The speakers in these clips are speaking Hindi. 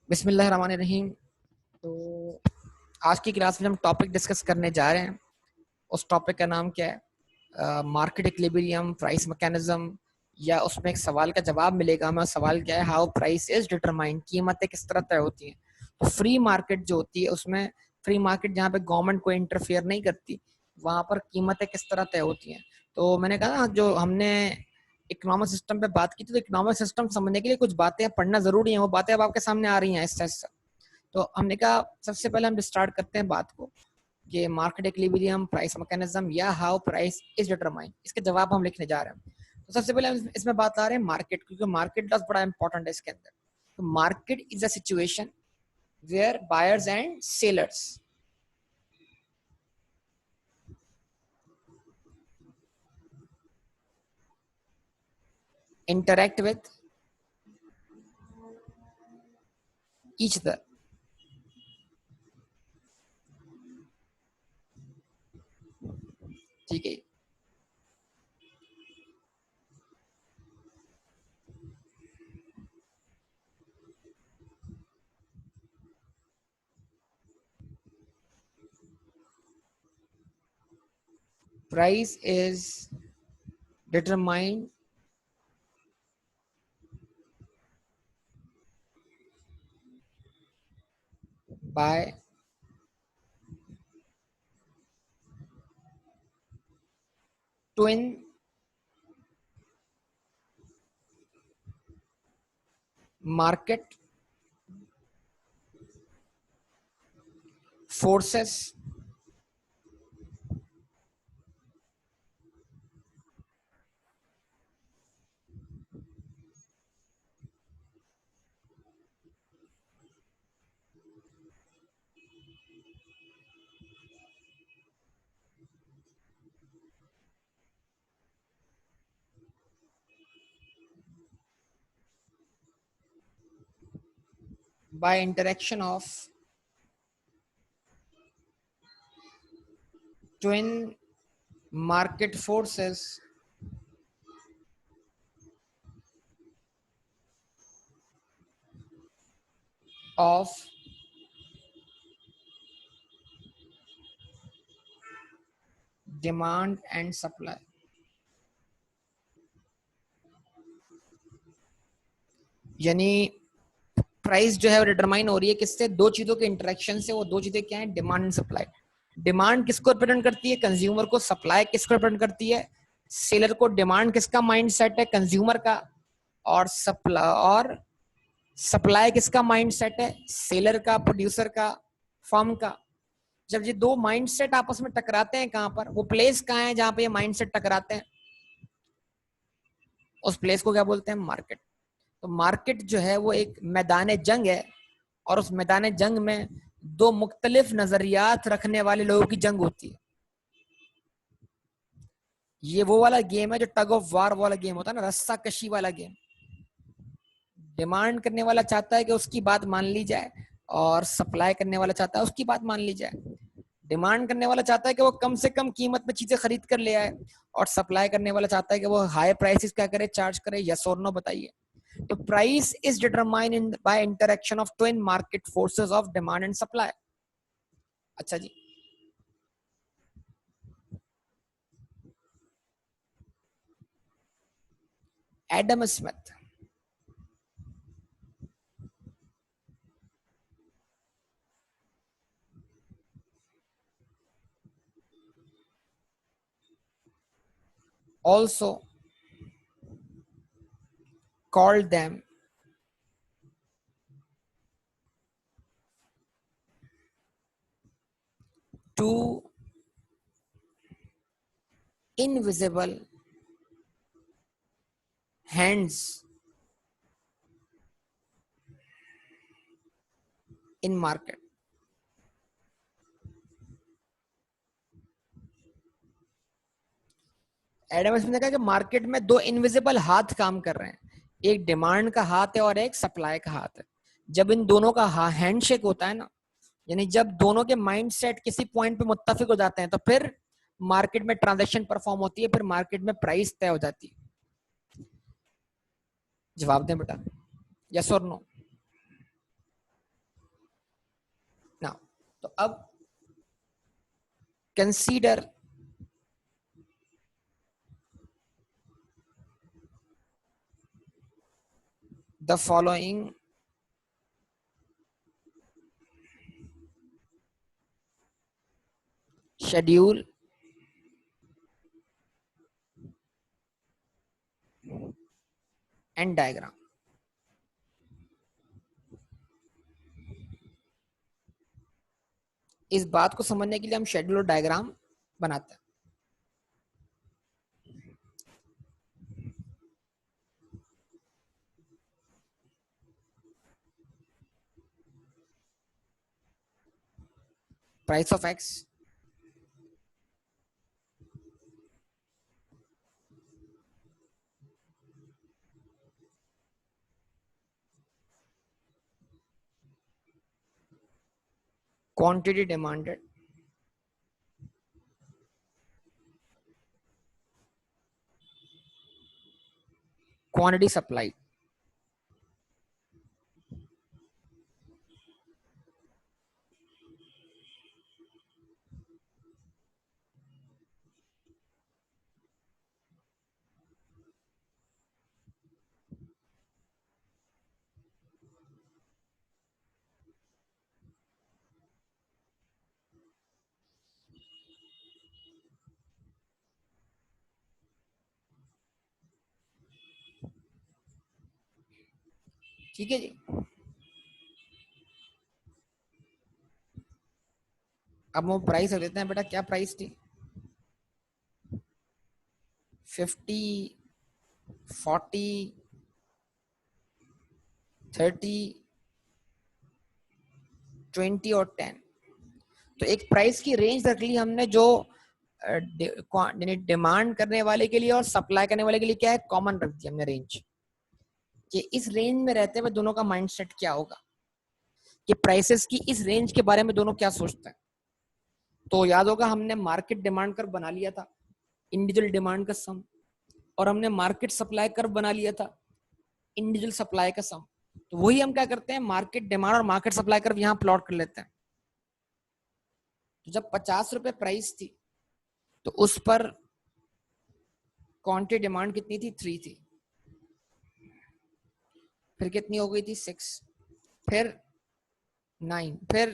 बिस्मिल्लाहिर्रहमानिर्रहीम। तो आज की क्लास में हम टॉपिक डिस्कस करने जा रहे हैं। उस टॉपिक का नाम क्या है? मार्केट इक्विलिब्रियम, प्राइस मैकेनिज्म, या उसमें एक सवाल का जवाब मिलेगा हमें। सवाल क्या है? हाउ प्राइस इज डिटरमाइंड, कीमतें किस तरह तय होती हैं। तो फ्री मार्केट जो होती है उसमें, फ्री मार्केट जहाँ पे गवर्नमेंट कोई इंटरफेयर नहीं करती, वहाँ पर कीमतें किस तरह तय होती हैं। तो मैंने कहा ना, जो हमने इकोनॉमिक सिस्टम पे बात की थी, तो इकोनॉमिक सिस्टम समझने के लिए कुछ बातें पढ़ना जरूरी है। वो बातें अब आपके सामने आ रही हैं ऐसा ऐसा। तो हमने कहा सबसे पहले हम स्टार्ट करते हैं बात को कि मार्केट इक्विलिब्रियम, प्राइस मैकेनिज्म, या हाउ प्राइस इज डिटरमाइंड। इसके जवाब हम लिखने जा रहे हैं। तो सबसे पहले हम इसमें बात आ रहे हैं मार्केट, क्योंकि मार्केट बड़ा इंपॉर्टेंट है इसके अंदर। तो market is a situation where buyers and sellers interact with each other. ठीक है। Price is determined by twin market forces by interaction of twin market forces of demand and supply। यानी प्राइस जो है वो डिटरमाइन हो रही है किससे? दो चीजों के इंटरेक्शन से। वो दो चीजें क्या है? Demand and supply. डिमांड किसको रिप्रेजेंट करती है? कंज्यूमर को। सप्लाई किसको रिप्रेजेंट करती है? सेलर को। डिमांड किसका माइंड सेट है? कंज्यूमर का। और सप्लाई किसका माइंड सेट है? सेलर का, प्रोड्यूसर का, फर्म का। जब ये दो माइंड सेट आपस में टकराते हैं, कहां पर वो प्लेस कहां है जहां पे ये माइंड सेट टकराते हैं? उस प्लेस को क्या बोलते हैं? मार्केट। तो मार्केट जो है वो एक मैदान जंग है, और उस मैदान जंग में दो मुख्तलिफ नजरियात रखने वाले लोगों की जंग होती है। ये वो वाला गेम है जो टग ऑफ वार वाला गेम होता है ना, रस्सा कशी वाला गेम। डिमांड करने वाला चाहता है कि उसकी बात मान ली जाए, और सप्लाई करने वाला चाहता है उसकी बात मान ली जाए। डिमांड करने वाला चाहता है कि वो कम से कम कीमत में चीजें खरीद कर ले आए, और सप्लाई करने वाला चाहता है कि वो हाई प्राइसेस क्या करे, चार्ज करे। यस और नो बताइए। तो price is determined by interaction of twin market forces of demand and supply. अच्छा जी। Adam Smith also called them two invisible hands in market। Adam Smith ने कहा कि मार्केट में दो इनविजिबल हाथ काम कर रहे हैं। एक डिमांड का हाथ है और एक सप्लाई का हाथ है। जब इन दोनों का हैंडशेक होता है ना, यानी जब दोनों के माइंड सेट किसी पॉइंट पे मुत्तफिक हो जाते हैं, तो फिर मार्केट में ट्रांजैक्शन परफॉर्म होती है, फिर मार्केट में प्राइस तय हो जाती है। जवाब दें बेटा, यस और नो। तो अब consider the following schedule and diagram. इस बात को समझने के लिए हम शेड्यूल और डायग्राम बनाते हैं। Price of x, quantity demanded, quantity supplied. ठीक है जी। अब वो प्राइस देते हैं बेटा, क्या प्राइस थी? 50, 40, 30, 20 और 10। तो एक प्राइस की रेंज रख ली हमने, जो डिमांड करने वाले के लिए और सप्लाई करने वाले के लिए क्या है, कॉमन रख दी हमने रेंज। कि इस रेंज में रहते हुए दोनों का माइंडसेट क्या होगा, कि प्राइसेस की इस रेंज के बारे में दोनों क्या सोचते हैं। तो याद होगा हमने मार्केट डिमांड कर्व बना लिया था, इंडिविजुअल डिमांड का सम, और हमने मार्केट सप्लाई कर्व बना लिया था, इंडिविजुअल सप्लाई का सम। तो वही हम क्या करते हैं, मार्केट डिमांड और मार्केट सप्लाई कर्व यहाँ प्लॉट कर लेते हैं। तो जब 50 रुपए प्राइस थी तो उस पर क्वांटिटी डिमांड कितनी थी? 3 थी। फिर कितनी हो गई थी? 6, फिर 9, फिर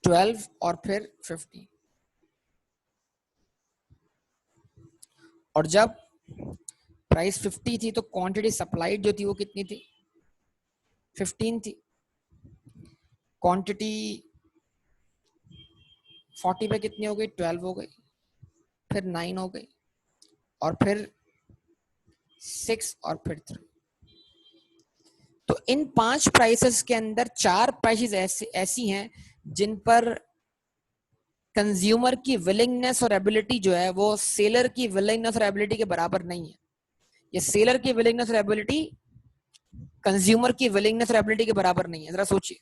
12 और फिर 15। और जब प्राइस 50 थी तो क्वांटिटी सप्लाइड जो थी वो कितनी थी? 15 थी। क्वांटिटी 40 पे कितनी हो गई? 12 हो गई, फिर 9 हो गई, और फिर 6 और फिर 3। तो इन 5 प्राइसेस के अंदर 4 प्राइसेस ऐसी हैं जिन पर कंज्यूमर की विलिंगनेस और एबिलिटी जो है वो सेलर की विलिंगनेस और एबिलिटी के बराबर नहीं है। ये सेलर की विलिंगनेस और एबिलिटी कंज्यूमर की विलिंगनेस और एबिलिटी के बराबर नहीं है, जरा सोचिए।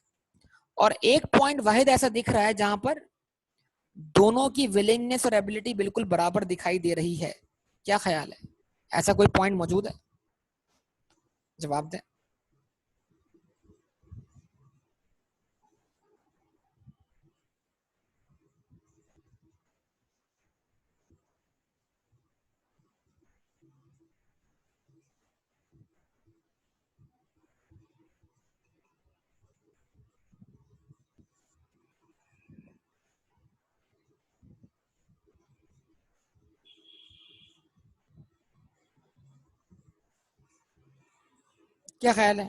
और एक पॉइंट वाहिद ऐसा दिख रहा है जहां पर दोनों की विलिंगनेस और एबिलिटी बिल्कुल बराबर दिखाई दे रही है। क्या ख्याल है, ऐसा कोई पॉइंट मौजूद है? जवाब दें। क्या ख्याल है?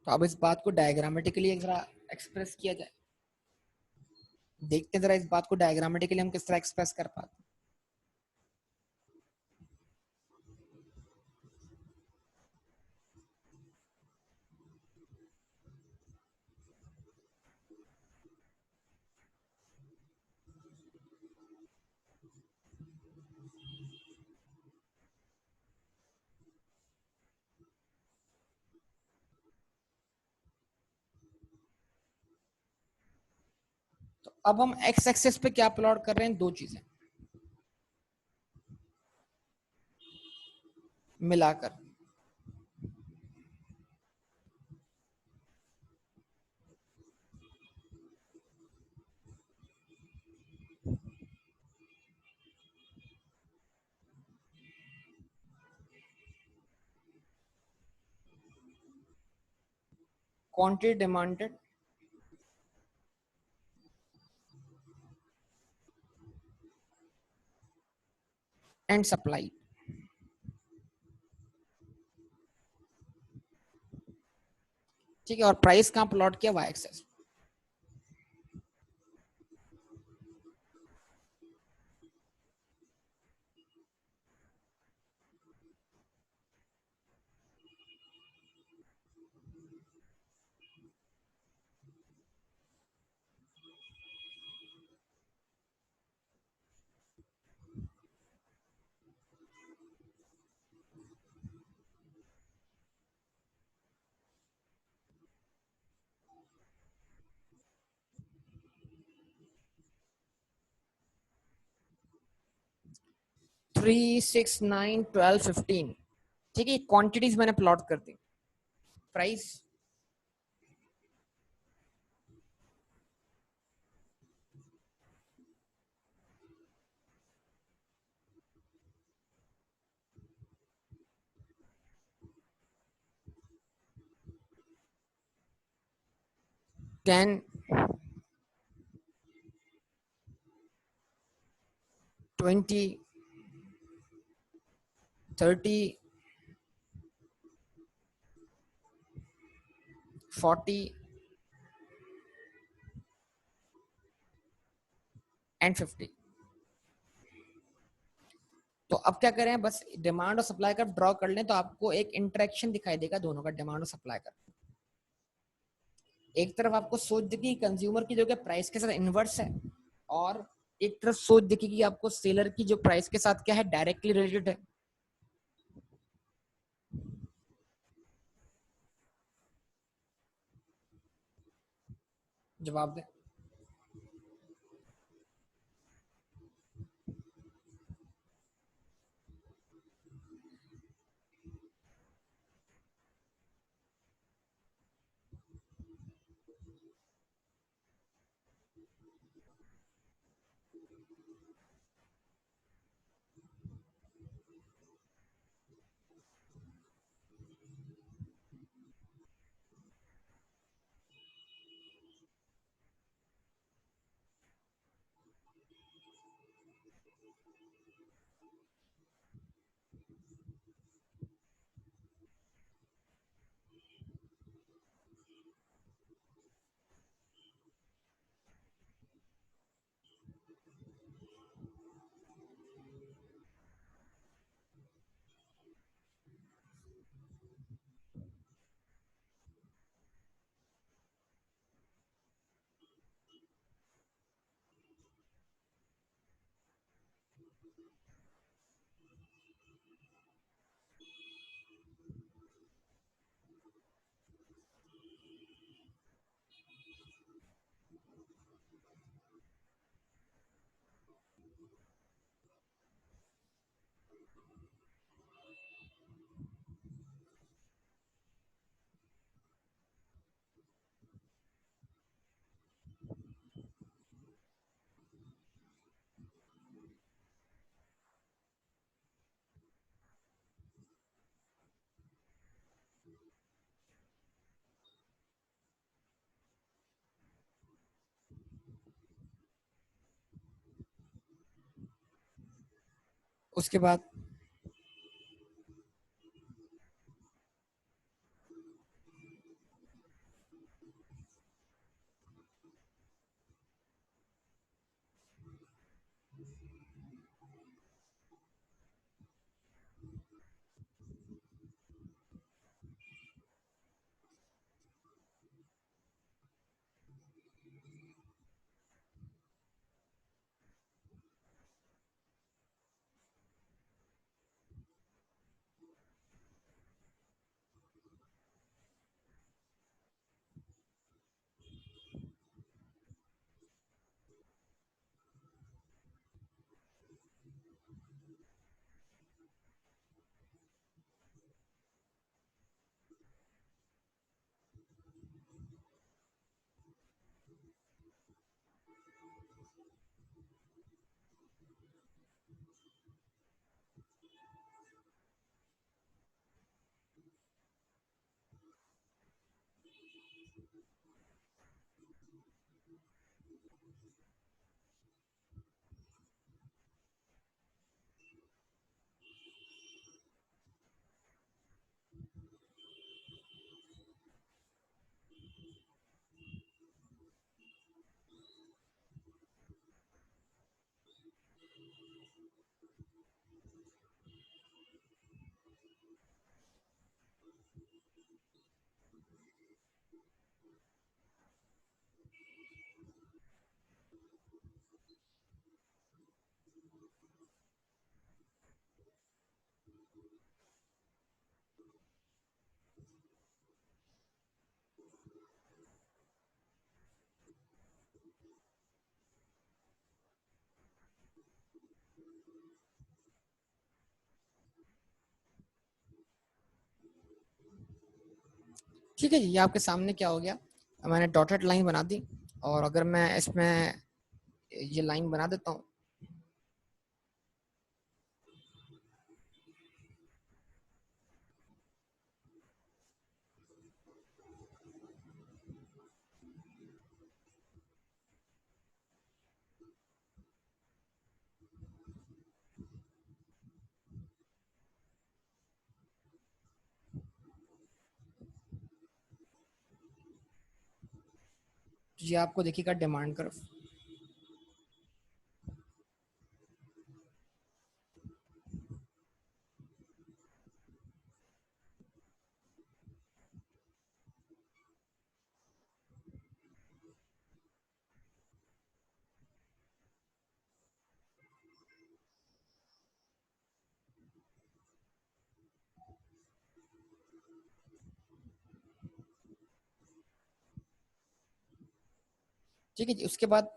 तो अब इस बात को डायग्रामेटिकली जरा एक्सप्रेस किया जाए। देखते हैं जरा इस बात को डायग्रामेटिकली हम किस तरह एक्सप्रेस कर पाते हैं। तो अब हम एक्स एक्सिस पे क्या प्लॉट कर रहे हैं? दो चीजें मिलाकर। Quantity demanded and supply. ठीक है, और प्राइस कहाँ प्लॉट किया, वाई एक्सेस। 3, 6, 9, 12, 15। ठीक है, क्वांटिटीज मैंने प्लॉट कर दी। Price 10, 20, 30, 40 and 50। तो अब क्या करें, बस डिमांड और सप्लाई का ड्रॉ कर लें तो आपको एक इंटरेक्शन दिखाई देगा दोनों का, डिमांड और सप्लाई का। एक तरफ आपको सोच दिखेगी कंज्यूमर की जो कि प्राइस के साथ इन्वर्स है, और एक तरफ सोच दिखेगी आपको सेलर की जो प्राइस के साथ क्या है, डायरेक्टली रिलेटेड है। जवाब दें। उसके बाद ठीक है जी, ये आपके सामने क्या हो गया, मैंने डॉटेड लाइन बना दी। और अगर मैं इसमें ये लाइन बना देता हूँ, तो ये आपको देखिएगा डिमांड कर्व। ठीक है जी, उसके बाद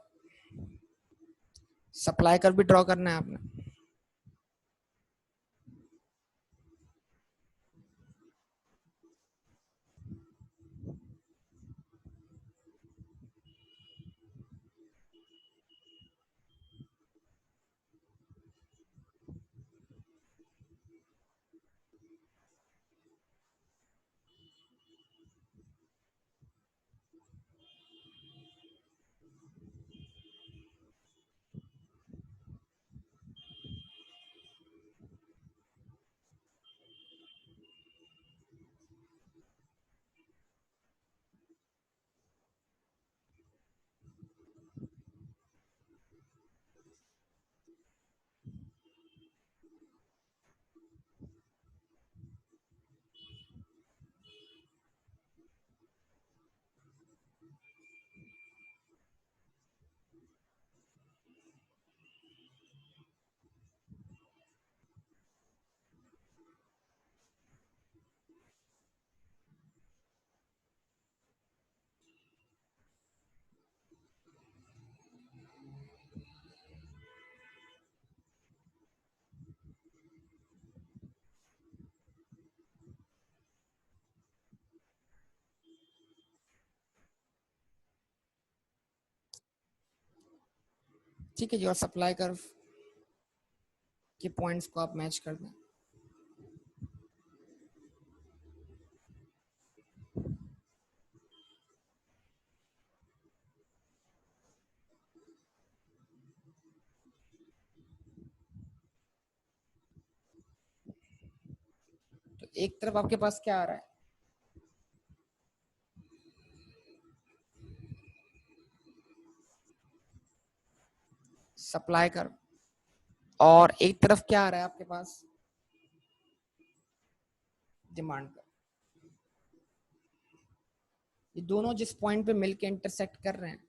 सप्लाई कर्व भी ड्रॉ करना है आपने। ठीक है जी, और सप्लाई कर्व के पॉइंट्स को आप मैच कर दें। तो एक तरफ आपके पास क्या आ रहा है, सप्लाई कर्व, और एक तरफ क्या आ रहा है आपके पास, डिमांड कर्व। ये दोनों जिस पॉइंट पे मिलके इंटरसेक्ट कर रहे हैं,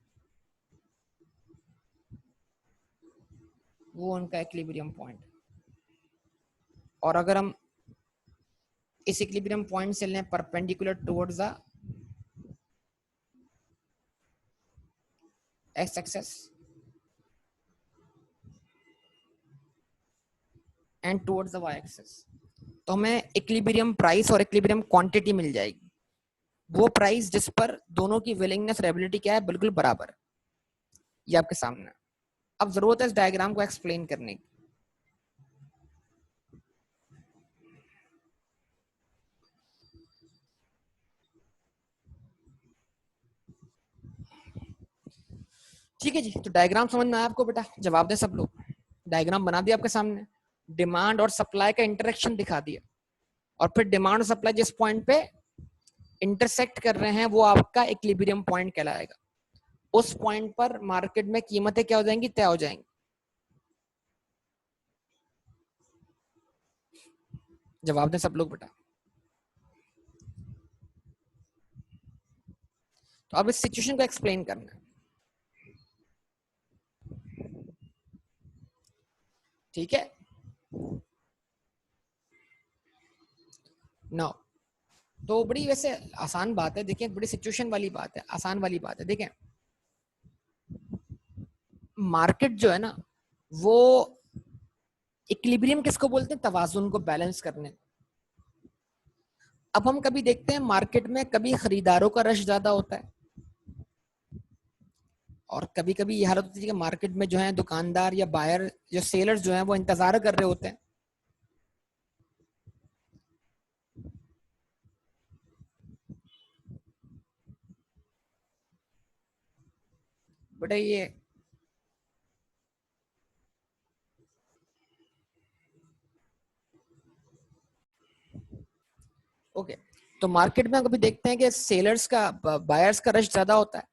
वो उनका इक्विलिब्रियम पॉइंट। और अगर हम इस इक्विलिब्रियम पॉइंट से लें perpendicular towards the X axis and towards the Y axis, तो हमें इक्विलिब्रियम प्राइस और इक्विलिब्रियम क्वांटिटी मिल जाएगी। वो प्राइस जिस पर दोनों की विलिंगनेस और एबिलिटी क्या है, बिल्कुल बराबर। ये आपके सामने। अब जरूरत है इस डायग्राम को एक्सप्लेन करने की। ठीक है जी, तो डायग्राम समझ में आया आपको बेटा? जवाब दें सब लोग। डायग्राम बना दिया आपके सामने, डिमांड और सप्लाई का इंटरेक्शन दिखा दिया, और फिर डिमांड और सप्लाई जिस पॉइंट पे इंटरसेक्ट कर रहे हैं वो आपका इक्विलिब्रियम पॉइंट कहलाएगा। उस पॉइंट पर मार्केट में कीमतें क्या हो जाएंगी? तय हो जाएंगी। जवाब दें सब लोग बेटा। तो अब इस सिचुएशन को एक्सप्लेन करना है, ठीक है? नो, तो बड़ी वैसे आसान बात है, देखिए बड़ी सिचुएशन वाली बात है, आसान वाली बात है। देखें, मार्केट जो है ना, वो इक्विलिब्रियम किसको बोलते हैं? तवाजुन को बैलेंस करने। अब हम कभी देखते हैं मार्केट में कभी खरीदारों का रश ज्यादा होता है, और कभी कभी ये हालत होती है कि मार्केट में जो है दुकानदार या बायर या सेलर्स जो है वो इंतजार कर रहे होते हैं। बट ये ओके, तो मार्केट में कभी देखते हैं कि सेलर्स का, बायर्स का रश ज्यादा होता है,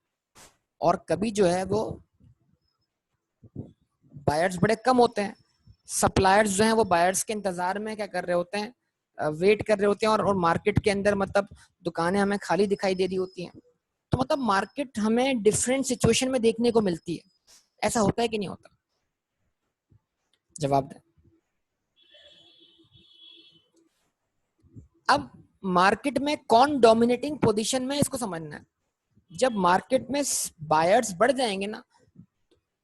और कभी जो है वो बायर्स बड़े कम होते हैं। सप्लायर्स जो हैं वो बायर्स के इंतजार में क्या कर रहे होते हैं? वेट कर रहे होते हैं, और मार्केट के अंदर मतलब दुकानें हमें खाली दिखाई दे रही होती हैं। तो मतलब मार्केट हमें डिफरेंट सिचुएशन में देखने को मिलती है। ऐसा होता है कि नहीं होता? जवाब दें। अब मार्केट में कौन डोमिनेटिंग पोजीशन में, इसको समझना है। जब मार्केट में बायर्स बढ़ जाएंगे ना,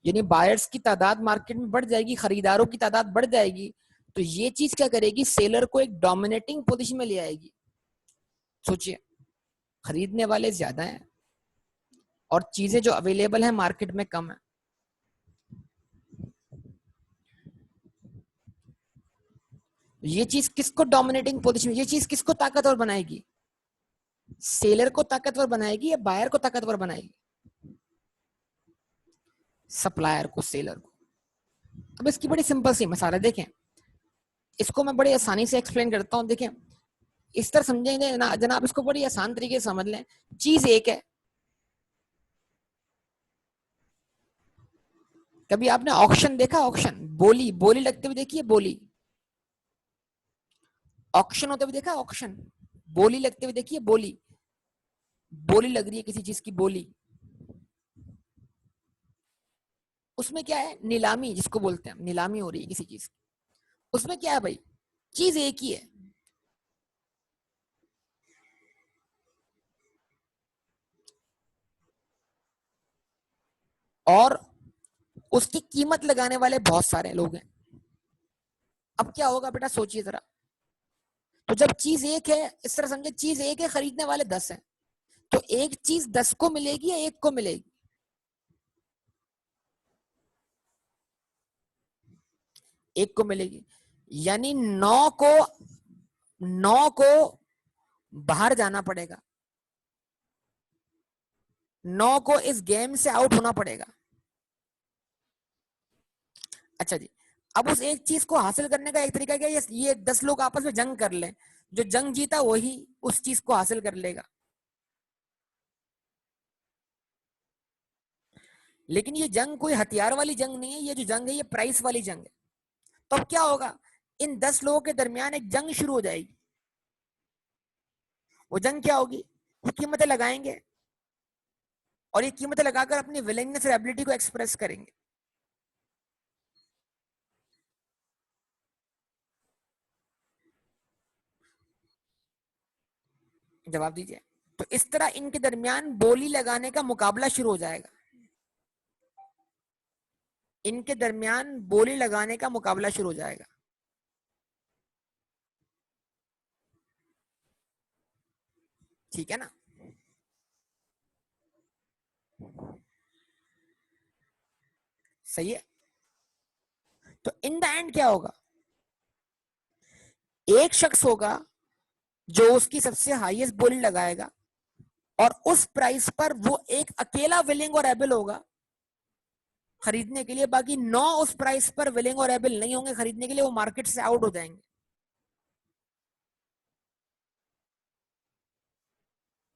यानी बायर्स की तादाद मार्केट में बढ़ जाएगी, खरीदारों की तादाद बढ़ जाएगी, तो ये चीज क्या करेगी? सेलर को एक डोमिनेटिंग पोजीशन में ले आएगी। सोचिए, खरीदने वाले ज्यादा हैं और चीजें जो अवेलेबल है मार्केट में कम है। ये चीज किसको डोमिनेटिंग पोजीशन, ये चीज किसको ताकतवर बनाएगी? सेलर को ताकतवर बनाएगी या बायर को ताकतवर बनाएगी? सप्लायर को, सेलर को। अब इसकी बड़ी सिंपल सी मसाला देखें, इसको मैं बड़ी आसानी से एक्सप्लेन करता हूं। देखें, इस तरह समझेंगे ना जनाब, इसको बड़ी आसान तरीके से समझ लें। चीज एक है, कभी आपने ऑक्शन देखा? ऑक्शन, बोली, बोली लगते हुए देखिए, बोली। ऑक्शन होते हुए देखा? ऑक्शन, बोली लगते हुए देखिए, बोली। बोली लग रही है किसी चीज की, बोली। उसमें क्या है? नीलामी जिसको बोलते हैं, नीलामी हो रही है किसी चीज की। उसमें क्या है भाई? चीज एक ही है, और उसकी कीमत लगाने वाले बहुत सारे लोग हैं। अब क्या होगा बेटा, सोचिए जरा। तो जब चीज एक है, इस तरह समझे, चीज एक है, खरीदने वाले 10 हैं, तो एक चीज 10 को मिलेगी या एक को मिलेगी? एक को मिलेगी। यानी 9 को बाहर जाना पड़ेगा, 9 को इस गेम से आउट होना पड़ेगा। अच्छा जी, अब उस एक चीज को हासिल करने का एक तरीका क्या है? ये 10 लोग आपस में जंग कर लें, जो जंग जीता वही उस चीज को हासिल कर लेगा। लेकिन ये जंग कोई हथियार वाली जंग नहीं है, ये जो जंग है ये प्राइस वाली जंग है। तो अब क्या होगा? इन 10 लोगों के दरमियान एक जंग शुरू हो जाएगी। वो जंग क्या होगी? वो कीमतें लगाएंगे, और ये कीमतें लगाकर अपनी विलिंगनेस और एबिलिटी को एक्सप्रेस करेंगे। जवाब दीजिए। तो इस तरह इनके दरमियान बोली लगाने का मुकाबला शुरू हो जाएगा। इनके दरमियान बोली लगाने का मुकाबला शुरू हो जाएगा। ठीक है ना? सही है। तो इन द एंड क्या होगा? एक शख्स होगा जो उसकी सबसे हाईएस्ट बोली लगाएगा, और उस प्राइस पर वो एक अकेला विलिंग और एबल होगा खरीदने के लिए, बाकी 9 उस प्राइस पर विलिंग और एबल नहीं होंगे खरीदने के लिए, वो मार्केट से आउट हो जाएंगे।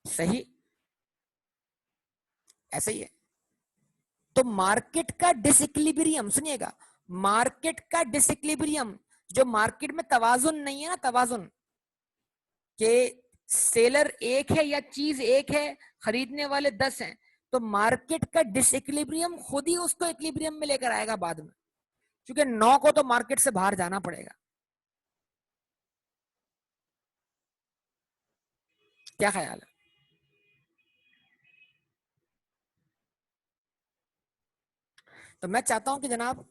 सही, ऐसा ही है। तो मार्केट का डिसइक्विलिब्रियम, सुनिएगा, मार्केट का डिसइक्विलिब्रियम, जो मार्केट में तवाजुन नहीं है ना, तवाजुन के सेलर एक है या चीज एक है, खरीदने वाले 10 हैं, तो मार्केट का डिसइक्विलिब्रियम खुद ही उसको इक्विलिब्रियम में लेकर आएगा बाद में, क्योंकि 9 को तो मार्केट से बाहर जाना पड़ेगा। क्या ख्याल है? तो मैं चाहता हूं कि जनाब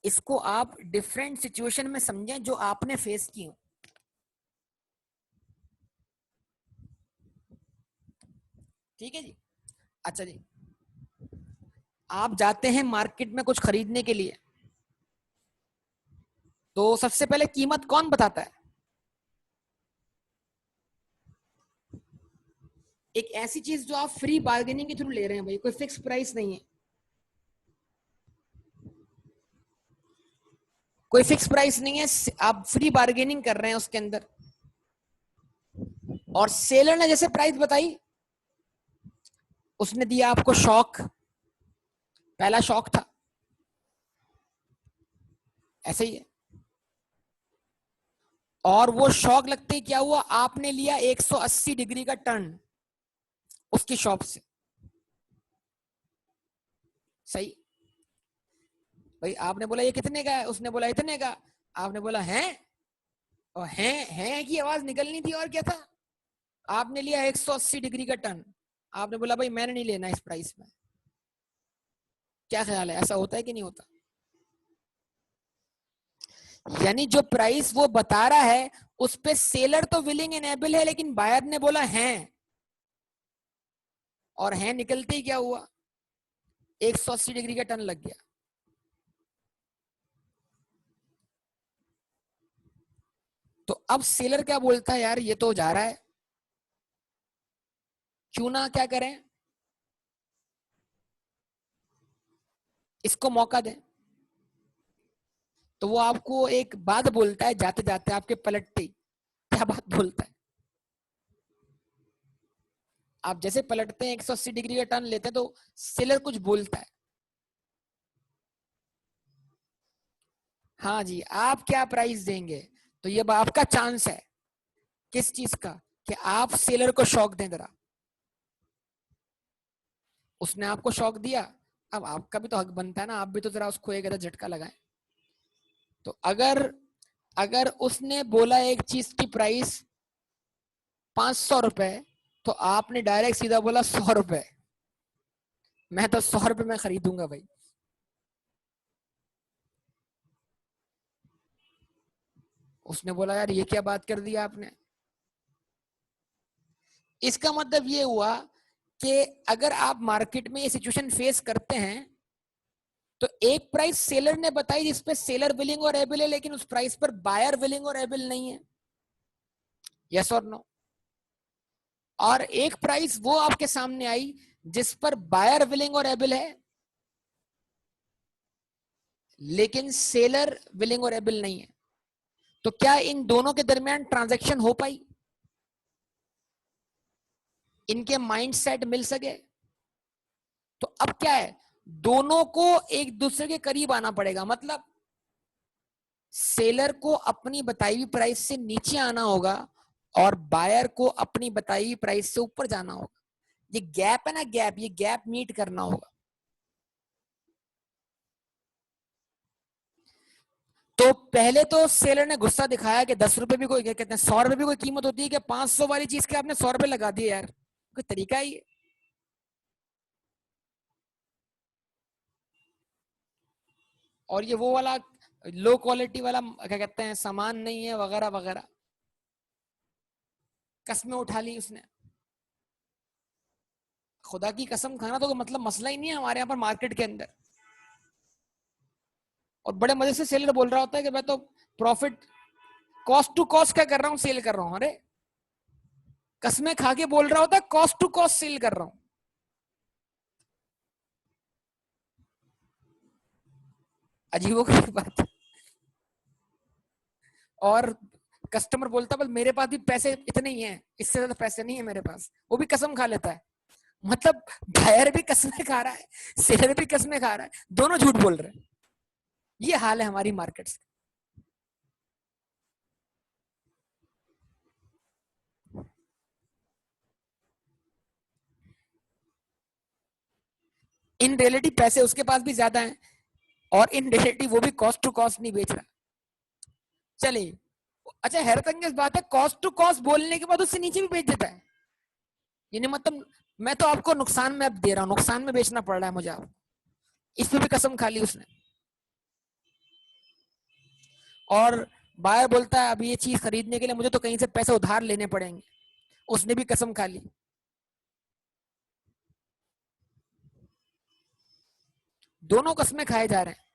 इसको आप डिफरेंट सिचुएशन में समझें जो आपने फेस की हो। ठीक है जी। अच्छा जी, आप जाते हैं मार्केट में कुछ खरीदने के लिए, तो सबसे पहले कीमत कौन बताता है? एक ऐसी चीज जो आप फ्री बार्गेनिंग के थ्रू ले रहे हैं भाई, कोई फिक्स प्राइस नहीं है, कोई फिक्स प्राइस नहीं है, आप फ्री बार्गेनिंग कर रहे हैं उसके अंदर, और सेलर ने जैसे प्राइस बताई, उसने दिया आपको शॉक, पहला शॉक था, ऐसे ही है। और वो शॉक लगते ही क्या हुआ, आपने लिया 180 डिग्री का टर्न उसकी शॉप से। सही भाई, आपने बोला ये कितने का है, उसने बोला इतने का, आपने बोला है, और है की आवाज निकलनी थी, और क्या था, आपने लिया 180 डिग्री का टर्न, आपने बोला भाई मैंने नहीं लेना इस प्राइस में। क्या ख्याल है, ऐसा होता है कि नहीं होता? यानी जो प्राइस वो बता रहा है उस पे सेलर तो विलिंग एनेबल है, लेकिन बायर ने बोला है, और है निकलते ही क्या हुआ, 180 डिग्री का टर्न लग गया। तो अब सेलर क्या बोलता है, यार ये तो जा रहा है, क्यों ना क्या करें, इसको मौका दें। तो वो आपको एक बात बोलता है जाते जाते, आपके पलटते ही, क्या बात बोलता है? आप जैसे पलटते हैं 180 डिग्री का टर्न लेते हैं, तो सेलर कुछ बोलता है, हाँ जी आप क्या प्राइस देंगे। तो ये आपका चांस है, किस चीज का, कि आप सेलर को शॉक दें जरा। उसने आपको शॉक दिया, अब आपका भी तो हक बनता है ना, आप भी तो जरा उसको एक झटका लगाएं। तो अगर अगर उसने बोला एक चीज की प्राइस 500 रुपए, तो आपने डायरेक्ट सीधा बोला 100 रुपए, मैं तो 100 रुपए में खरीदूंगा भाई। उसने बोला यार ये क्या बात कर दी आपने। इसका मतलब ये हुआ कि अगर आप मार्केट में ये सिचुएशन फेस करते हैं, तो एक प्राइस सेलर ने बताई जिसपे सेलर विलिंग और एबल है, लेकिन उस प्राइस पर बायर विलिंग और एबल नहीं है, यस और नो। और एक प्राइस वो आपके सामने आई जिस पर बायर विलिंग और एबल है, लेकिन सेलर विलिंग और एबल नहीं है। तो क्या इन दोनों के दरमियान ट्रांजैक्शन हो पाई, इनके माइंडसेट मिल सके? तो अब क्या है, दोनों को एक दूसरे के करीब आना पड़ेगा, मतलब सेलर को अपनी बताई हुई प्राइस से नीचे आना होगा, और बायर को अपनी बताई हुई प्राइस से ऊपर जाना होगा। ये गैप है ना, गैप, ये गैप मीट करना होगा। तो पहले तो सेलर ने गुस्सा दिखाया कि 10 रुपए भी कोई, क्या कहते हैं, 100 रुपए भी कोई कीमत होती है कि 500 वाली चीज के आपने 100 रुपए लगा दिए, यार कोई तरीका ही है। और ये वो वाला लो क्वालिटी वाला क्या कहते हैं सामान नहीं है, वगैरह वगैरह, कस्में उठा ली उसने। खुदा की कसम खाना तो मतलब मसला ही नहीं है हमारे यहाँ पर मार्केट के अंदर। और बड़े मजे से सेलर बोल रहा होता है कि मैं तो प्रॉफिट, कॉस्ट टू कॉस्ट क्या कर रहा हूँ, सेल कर रहा हूँ। अरे कसमें खा के बोल रहा होता है कॉस्ट टू कॉस्ट सेल कर रहा हूँ। अजीबोगरीब बात है। और कस्टमर बोलता बस मेरे पास भी पैसे इतने ही हैं, इससे ज्यादा पैसे नहीं है मेरे पास, वो भी कसम खा लेता है। मतलब बायर भी कसमें खा रहा है, सेलर भी कसमें खा रहा है, दोनों झूठ बोल रहे हैं। ये हाल है हमारी मार्केट्स। इन रियलिटी पैसे उसके पास भी ज्यादा हैं, और इन रियलिटी वो भी कॉस्ट टू कॉस्ट नहीं बेच रहा। चलिए, अच्छा हैरतअंगेज बात है, कॉस्ट टू कॉस्ट बोलने के बाद उससे नीचे भी बेच देता है। यानी मतलब मैं तो आपको नुकसान में अब दे रहा हूँ, नुकसान में बेचना पड़ रहा है मुझे आपको, इसमें भी कसम खा ली उसने। और बायर बोलता है अब ये चीज खरीदने के लिए मुझे तो कहीं से पैसे उधार लेने पड़ेंगे, उसने भी कसम खा ली। दोनों कसमें खाए जा रहे हैं।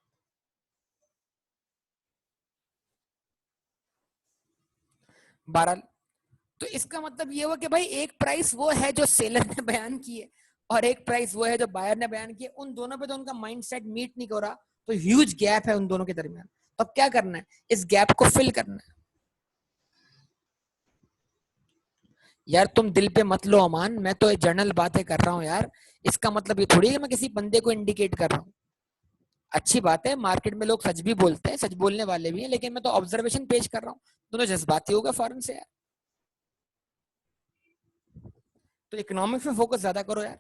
बहरहाल, तो इसका मतलब ये हुआ कि भाई एक प्राइस वो है जो सेलर ने बयान की है, और एक प्राइस वो है जो बायर ने बयान की है। उन दोनों पे तो उनका माइंडसेट मीट नहीं हो रहा, तो ह्यूज गैप है उन दोनों के दरमियान। तो अब क्या करना है, इस गैप को फिल करना है। यार तुम दिल पे मत लो अमान, मैं तो जनरल बातें कर रहा हूँ यार। इसका मतलब ये थोड़ी है मैं किसी बंदे को इंडिकेट कर रहा हूँ। अच्छी बात है, मार्केट में लोग सच भी बोलते हैं, सच बोलने वाले भी हैं, लेकिन मैं तो ऑब्जर्वेशन पेश कर रहा हूँ। दोनों जज्बाती होगा फौरन से यार। तो इकोनॉमिक्स में फोकस ज्यादा करो यार।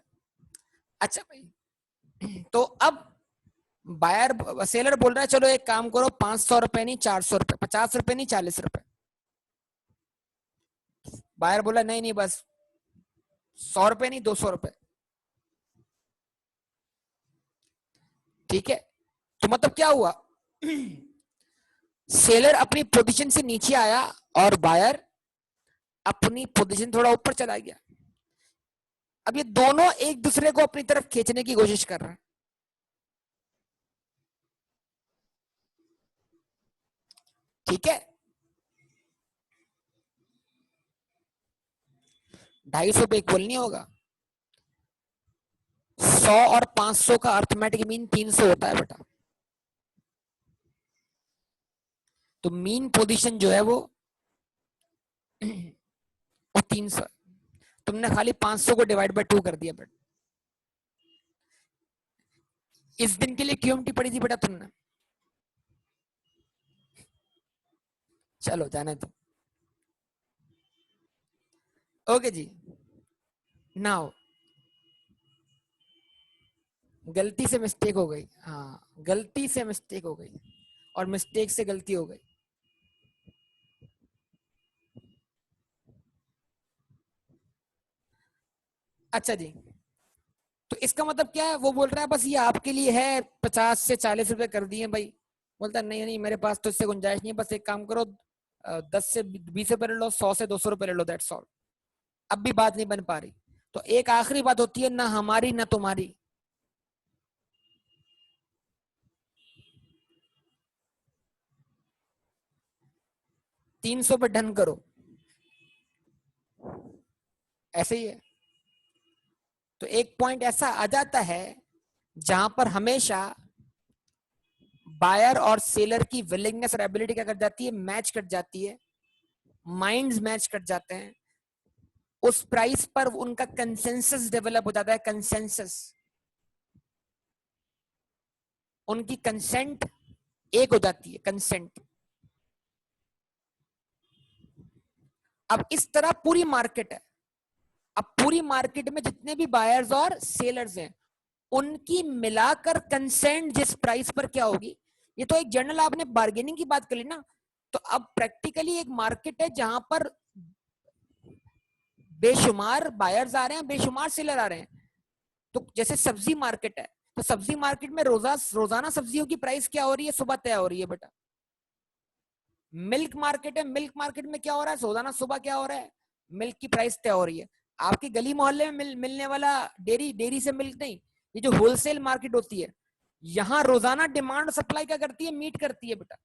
अच्छा भाई, तो अब बायर सेलर बोल रहा है चलो एक काम करो, 500 रुपए नहीं 400 रुपए, 50 रुपए नहीं 40 रुपए। बायर बोला नहीं नहीं बस 100 रुपए नहीं 200 रुपए। ठीक है, तो मतलब क्या हुआ, सेलर अपनी पोजीशन से नीचे आया और बायर अपनी पोजीशन थोड़ा ऊपर चला गया। अब ये दोनों एक दूसरे को अपनी तरफ खींचने की कोशिश कर रहे हैं। ठीक है, 250 पे इक्वल नहीं होगा। 100 और 500 का अर्थमेटिक मीन 300 होता है बेटा। तो मीन पोजीशन जो है वो 300। तुमने खाली 500 को डिवाइड बाय 2 कर दिया बेटा। इस दिन के लिए क्यूएमटी पड़ी थी बेटा तुमने। चलो जाने दो। ओके जी। नाउ गलती से मिस्टेक हो गई, हाँ गलती से मिस्टेक हो गई, और मिस्टेक से गलती हो गई। अच्छा जी, तो इसका मतलब क्या है, वो बोल रहा है बस ये आपके लिए है, 50 से 40 रुपए कर दिए भाई। बोलता है नहीं नहीं मेरे पास तो इससे गुंजाइश नहीं है, बस एक काम करो 10 से 20 रुपए ले लो, 100 से 200 रुपए ले लो, दैट्स ऑल। अब भी बात नहीं बन पा रही। तो एक आखिरी बात होती है, ना हमारी ना तुम्हारी। 300 पे डन करो, ऐसे ही है। तो एक पॉइंट ऐसा आ जाता है जहां पर हमेशा बायर और सेलर की विलिंगनेस और एबिलिटी क्या कर जाती है, मैच कर जाती है, माइंड्स मैच कर जाते हैं। उस प्राइस पर उनका कंसेंसस डेवलप हो जाता है, कंसेंसस। उनकी कंसेंट एक हो जाती है, कंसेंट। अब इस तरह पूरी मार्केट है। अब पूरी मार्केट में जितने भी बायर्स और सेलर्स हैं, उनकी मिलाकर कंसेंट जिस प्राइस पर क्या होगी, ये तो एक जनरल आपने बार्गेनिंग की बात कर ली ना। तो अब प्रैक्टिकली एक मार्केट है जहां पर बेशुमार बायर्स आ रहे हैं, बेशुमार सेलर आ रहे हैं। तो जैसे सब्जी मार्केट है, तो सब्जी मार्केट में रोजाना सब्जियों की प्राइस क्या हो रही है, सुबह तय हो रही है बेटा। मिल्क मार्केट है, मिल्क मार्केट में क्या हो रहा है, रोजाना सुबह क्या हो रहा है, मिल्क की प्राइस तय हो रही है। आपकी गली मोहल्ले में मिलने वाला डेयरी डेयरी से मिल्क नहीं, ये जो होलसेल मार्केट होती है, यहाँ रोजाना डिमांड सप्लाई क्या करती है, मीट करती है बेटा।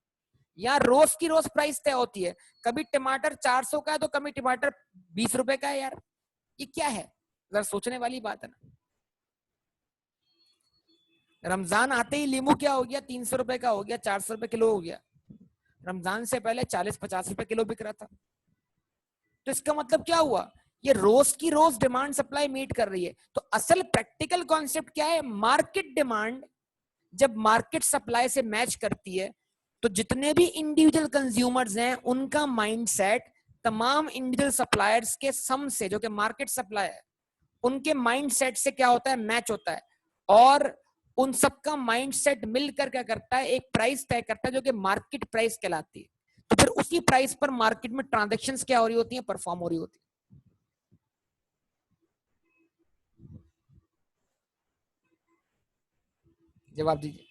यहाँ रोज की रोज प्राइस तय होती है। कभी टमाटर 400 का है तो कभी टमाटर 20 रुपए का है यार। ये क्या है, जरा सोचने वाली बात है ना। रमजान आते ही लींबू क्या हो गया, 300 रुपए का हो गया, 400 रुपए किलो हो गया। रमजान से पहले 40-50 रुपए किलो बिक रहा था। तो इसका मतलब क्या हुआ, ये रोज की रोज डिमांड सप्लाई मीट कर रही है। तो असल प्रैक्टिकल कॉन्सेप्ट क्या है, मार्केट डिमांड जब मार्केट सप्लाई से मैच करती है, तो जितने भी इंडिविजुअल कंज्यूमर्स हैं उनका माइंडसेट तमाम इंडिविजुअल सप्लायर्स के सम से, जो कि मार्केट सप्लाई है, उनके माइंडसेट से क्या होता है, मैच होता है। और उन सबका माइंडसेट मिलकर क्या करता है, एक प्राइस तय करता है जो कि मार्केट प्राइस कहलाती है। तो फिर उसी प्राइस पर मार्केट में ट्रांजैक्शंस क्या हो रही होती हैं, परफॉर्म हो रही होती है। जवाब दीजिए।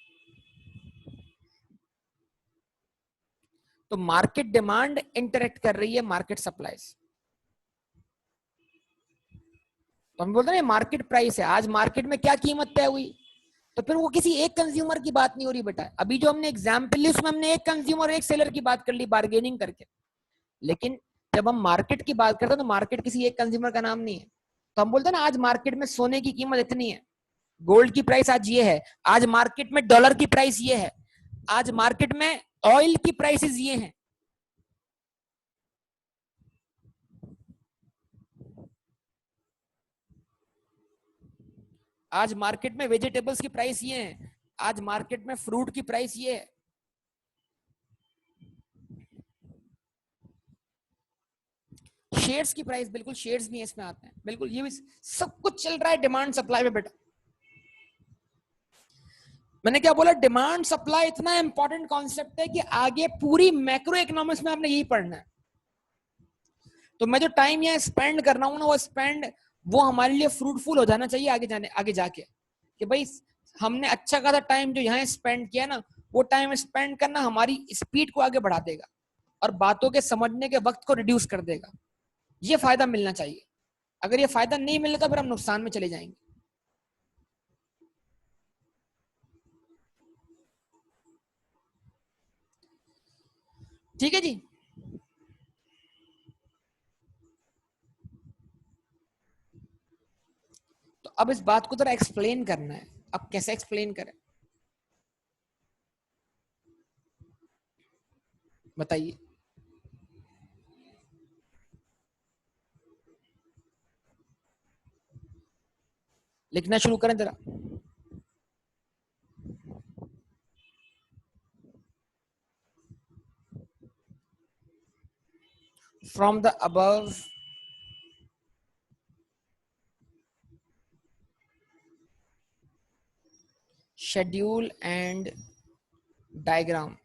तो मार्केट डिमांड इंटरेक्ट कर रही है मार्केट सप्लाई से। तो हम बोलते हैं मार्केट प्राइस है, आज मार्केट में क्या कीमत तय हुई, तो फिर वो किसी एक कंज्यूमर की बात नहीं हो रही बेटा। अभी जो हमने एग्जाम्पल ली उसमें हमने एक कंज्यूमर एक सेलर की बात कर ली बार्गेनिंग करके, लेकिन जब हम मार्केट की बात करते हैं तो मार्केट किसी एक कंज्यूमर का नाम नहीं है। तो हम बोलते हैं ना आज मार्केट में सोने की कीमत इतनी है, गोल्ड की प्राइस आज ये है, आज मार्केट में डॉलर की प्राइस ये है, आज मार्केट में ऑयल की प्राइसेस ये हैं, आज मार्केट में वेजिटेबल्स की प्राइस ये है, आज मार्केट में फ्रूट की प्राइस ये है। शेयर्स की प्राइस, बिल्कुल शेयर्स भी इसमें आते हैं, बिल्कुल ये भी सब कुछ चल रहा है डिमांड सप्लाई में बेटा। मैंने क्या बोला, डिमांड सप्लाई इतना इंपॉर्टेंट कॉन्सेप्ट है कि आगे पूरी मैक्रो इकोनॉमिक्स में आपने यही पढ़ना है। तो मैं जो टाइम यहाँ स्पेंड कर रहा हूँ ना, वो स्पेंड वो हमारे लिए फ्रूटफुल हो जाना चाहिए आगे जाके, कि भाई हमने अच्छा खासा टाइम जो यहाँ स्पेंड किया ना, वो टाइम स्पेंड करना हमारी स्पीड को आगे बढ़ा देगा और बातों के समझने के वक्त को रिड्यूस कर देगा। ये फायदा मिलना चाहिए। अगर ये फायदा नहीं मिलेगा फिर हम नुकसान में चले जाएंगे। ठीक है जी। तो अब इस बात को जरा एक्सप्लेन करना है। अब कैसे एक्सप्लेन करें, बताइए। लिखना शुरू करें जरा। From the above schedule and diagram,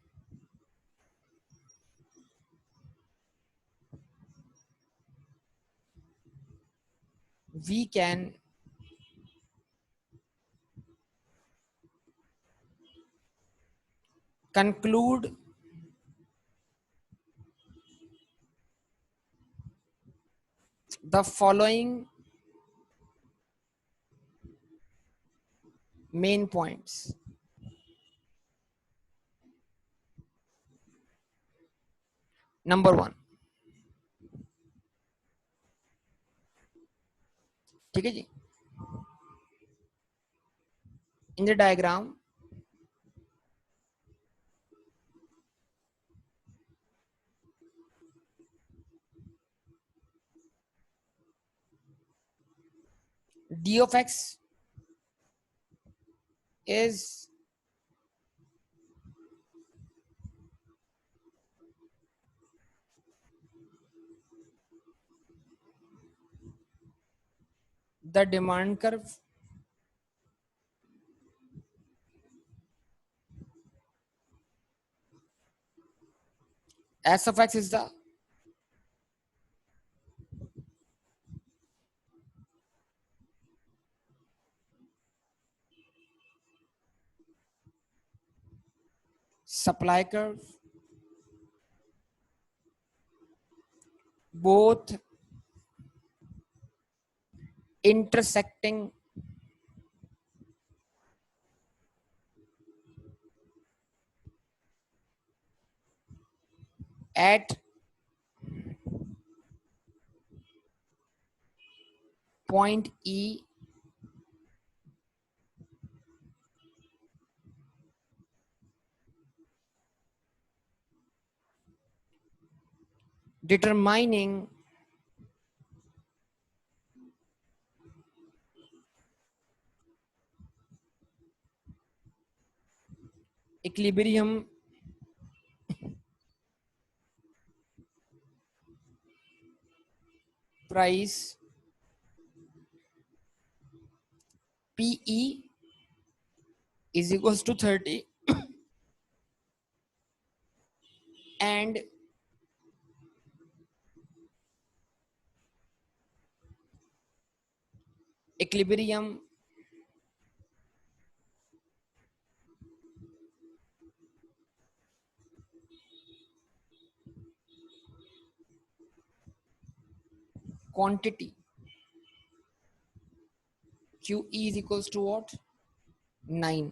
we can conclude the following main points. Number one, ठीक है जी। In the diagram, d of x is the demand curve, s of x is the supply curve, both intersecting at point E determining equilibrium price PE is equals to 30 and equilibrium quantity QE is equals to what 9।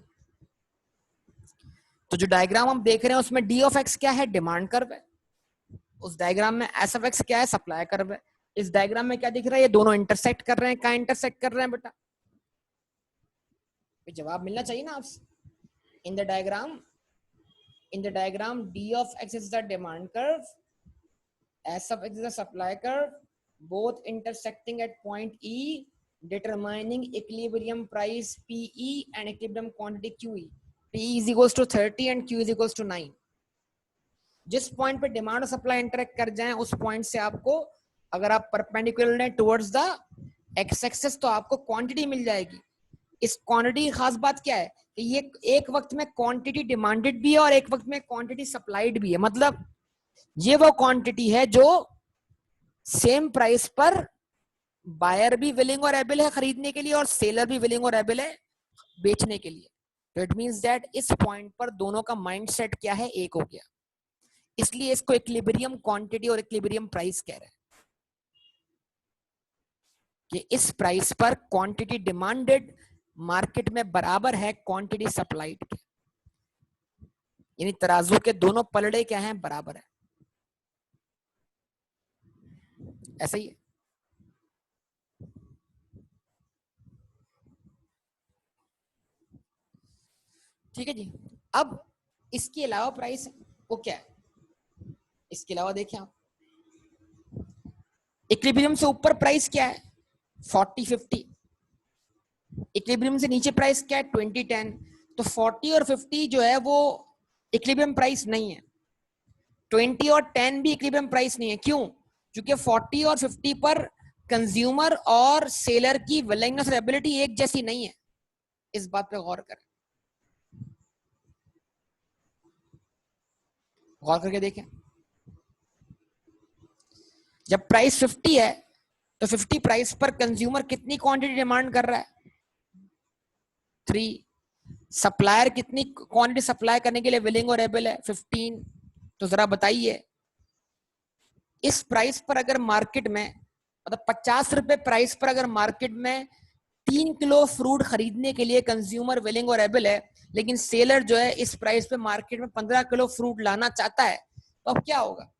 तो जो डायग्राम हम देख रहे हैं उसमें डी ऑफ एक्स क्या है, डिमांड कर्व है। उस डायग्राम में एस ऑफ एक्स क्या है, सप्लाई कर्व है। इस डायग्राम में क्या दिख रहा है, ये दोनों इंटरसेक्ट कर रहे हैं। कहाँ इंटरसेक्ट कर रहे हैं बेटा, जवाब मिलना चाहिए ना आपसे। In the diagram D of x is the demand curve, S of x is the supply curve, both intersecting at point E, determining equilibrium price PE and equilibrium quantity QE. PE is equals to 30 and Q is equals to 9। जिस पॉइंट पे डिमांड और सप्लाई इंटरेक्ट कर जाएं उस पॉइंट से आपको, अगर आप परपेंडिकुलर हैं टुवर्ड्स द एक्स एक्सिस, तो आपको क्वांटिटी मिल जाएगी। इस क्वांटिटी की खास बात क्या है कि ये एक वक्त में क्वांटिटी डिमांडेड भी है और एक वक्त में क्वांटिटी सप्लाइड भी है। मतलब ये वो क्वांटिटी है जो सेम प्राइस पर बायर भी विलिंग और एबल है खरीदने के लिए और सेलर भी विलिंग और एबल है बेचने के लिए। तो इट मींस दैट इस पॉइंट पर दोनों का माइंडसेट क्या है, एक हो गया। इसलिए इसको इक्विलिब्रियम क्वांटिटी और इक्विलिब्रियम प्राइस कह रहे हैं कि इस प्राइस पर क्वांटिटी डिमांडेड मार्केट में बराबर है क्वांटिटी सप्लाइड के, यानी तराजू के दोनों पलड़े क्या हैं, बराबर है। ऐसा ही है। ठीक है जी। अब इसके अलावा प्राइस वो क्या है, इसके अलावा देखें आप, इक्विलिब्रियम से ऊपर प्राइस क्या है 40-50, इक्विलिब्रियम से नीचे प्राइस क्या है 20-10। तो 40 और 50 जो है वो इक्विलिब्रियम प्राइस नहीं है, 20 और 10 भी इक्विलिब्रियम प्राइस नहीं है। क्यों? क्योंकि 40 और 50 पर कंज्यूमर और सेलर की विलिंगनेस और एबिलिटी एक जैसी नहीं है। इस बात पे गौर करें, गौर करके देखें। जब प्राइस 50 है तो 50 प्राइस पर कंज्यूमर कितनी क्वांटिटी डिमांड कर रहा है, 3। सप्लायर कितनी क्वांटिटी सप्लाई करने के लिए विलिंग और एबल है, 15। तो जरा बताइए, इस प्राइस पर अगर मार्केट में, मतलब 50 रुपए प्राइस पर अगर मार्केट में 3 किलो फ्रूट खरीदने के लिए कंज्यूमर विलिंग और एबल है, लेकिन सेलर जो है इस प्राइस पे मार्केट में 15 किलो फ्रूट लाना चाहता है, तो अब क्या होगा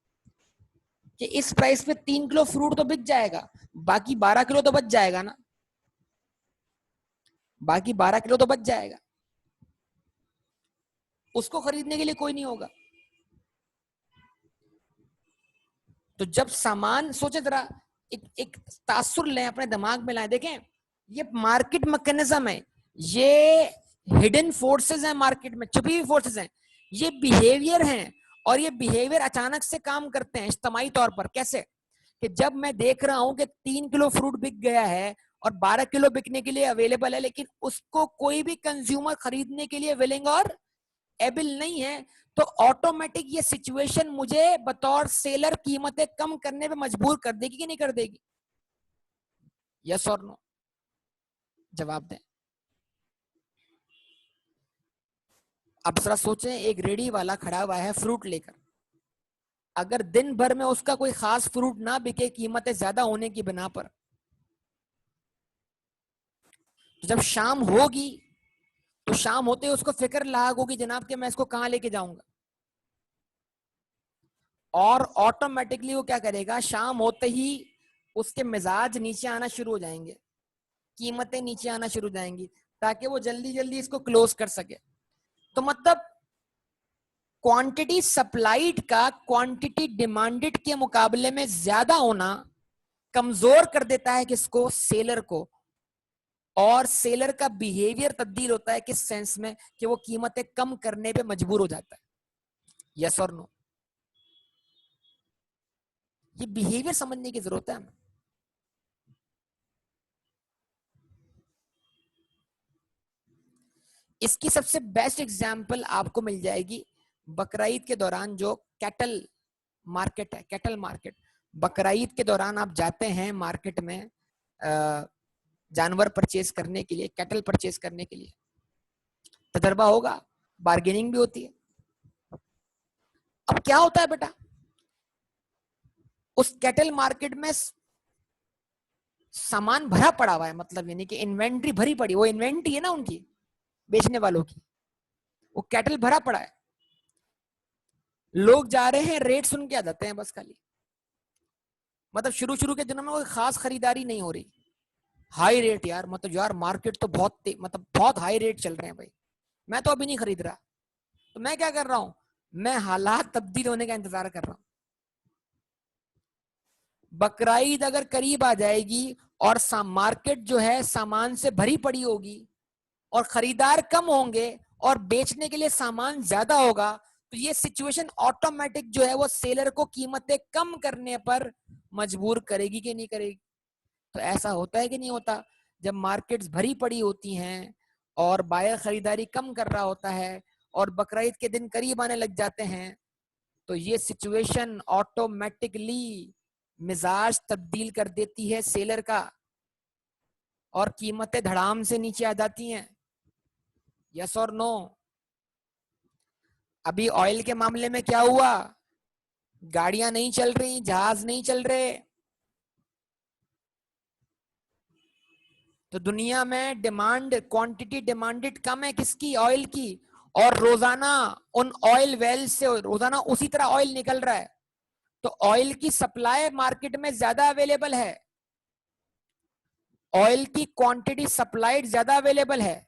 कि इस प्राइस पे 3 किलो फ्रूट तो बिक जाएगा, बाकी 12 किलो तो बच जाएगा ना, बाकी 12 किलो तो बच जाएगा, उसको खरीदने के लिए कोई नहीं होगा। तो जब सामान, सोचे जरा, एक तासुर लें, अपने दिमाग में लाएं, देखें ये मार्केट मैकेनिज्म है, ये हिडन फोर्सेस हैं मार्केट में, छुपी हुई फोर्सेस हैं, ये बिहेवियर हैं और ये बिहेवियर अचानक से काम करते हैं इज्तिमाई तौर पर। कैसे कि जब मैं देख रहा हूं कि 3 किलो फ्रूट बिक गया है और 12 किलो बिकने के लिए अवेलेबल है, लेकिन उसको कोई भी कंज्यूमर खरीदने के लिए विलिंग और एबल नहीं है, तो ऑटोमेटिक ये सिचुएशन मुझे बतौर सेलर कीमतें कम करने पे मजबूर कर देगी कि नहीं कर देगी? यस और नो, जवाब दें। अब जरा सोचें, एक रेडी वाला खड़ा हुआ है फ्रूट लेकर, अगर दिन भर में उसका कोई खास फ्रूट ना बिके कीमतें ज्यादा होने की बिना पर, तो जब शाम होगी तो शाम होते ही उसको फिक्र लाग होगी जनाब कि मैं इसको कहां लेके जाऊंगा, और ऑटोमेटिकली वो क्या करेगा, शाम होते ही उसके मिजाज नीचे आना शुरू हो जाएंगे, कीमतें नीचे आना शुरू हो जाएंगी, ताकि वो जल्दी जल्दी इसको क्लोज कर सके। तो मतलब क्वांटिटी सप्लाइड का क्वांटिटी डिमांडेड के मुकाबले में ज्यादा होना कमजोर कर देता है किसको? सेलर को। और सेलर का बिहेवियर तब्दील होता है किस सेंस में? कि वो कीमतें कम करने पे मजबूर हो जाता है। यस और नो? ये बिहेवियर समझने की जरूरत है हमें। इसकी सबसे बेस्ट एग्जांपल आपको मिल जाएगी बकरीद के दौरान, जो कैटल मार्केट है, कैटल मार्केट। बकरीद के दौरान आप जाते हैं मार्केट में जानवर परचेज करने के लिए, कैटल परचेज करने के लिए। तजर्बा होगा, बार्गेनिंग भी होती है। अब क्या होता है बेटा, उस कैटल मार्केट में सामान भरा पड़ा हुआ है, मतलब यानी कि इन्वेंट्री भरी पड़ी। वो इन्वेंट्री है ना उनकी, बेचने वालों की, वो कैटल भरा पड़ा है। लोग जा रहे हैं, रेट सुन के आ जाते हैं बस खाली। मतलब शुरू शुरू के दिनों में कोई खास खरीदारी नहीं हो रही। हाई रेट यार, मतलब यार मार्केट तो बहुत मतलब बहुत हाई रेट चल रहे हैं भाई, मैं तो अभी नहीं खरीद रहा। तो मैं क्या कर रहा हूं, मैं हालात तब्दील होने का इंतजार कर रहा हूं। बकरीद अगर करीब आ जाएगी और मार्केट जो है सामान से भरी पड़ी होगी और खरीदार कम होंगे और बेचने के लिए सामान ज्यादा होगा, तो ये सिचुएशन ऑटोमेटिक जो है वो सेलर को कीमतें कम करने पर मजबूर करेगी कि नहीं करेगी? तो ऐसा होता है कि नहीं होता? जब मार्केट्स भरी पड़ी होती हैं और बायर खरीदारी कम कर रहा होता है और बकरीद के दिन करीब आने लग जाते हैं, तो ये सिचुएशन ऑटोमेटिकली मिजाज तब्दील कर देती है सेलर का और कीमतें धड़ाम से नीचे आ जाती हैं। यस और नो? अभी ऑयल के मामले में क्या हुआ? गाड़ियां नहीं चल रही, जहाज नहीं चल रहे, तो दुनिया में डिमांड, क्वांटिटी डिमांडेड कम है किसकी? ऑयल की। और रोजाना उन ऑयल वेल से रोजाना उसी तरह ऑयल निकल रहा है, तो ऑयल की सप्लाई मार्केट में ज्यादा अवेलेबल है, ऑयल की क्वांटिटी सप्लाइड ज्यादा अवेलेबल है।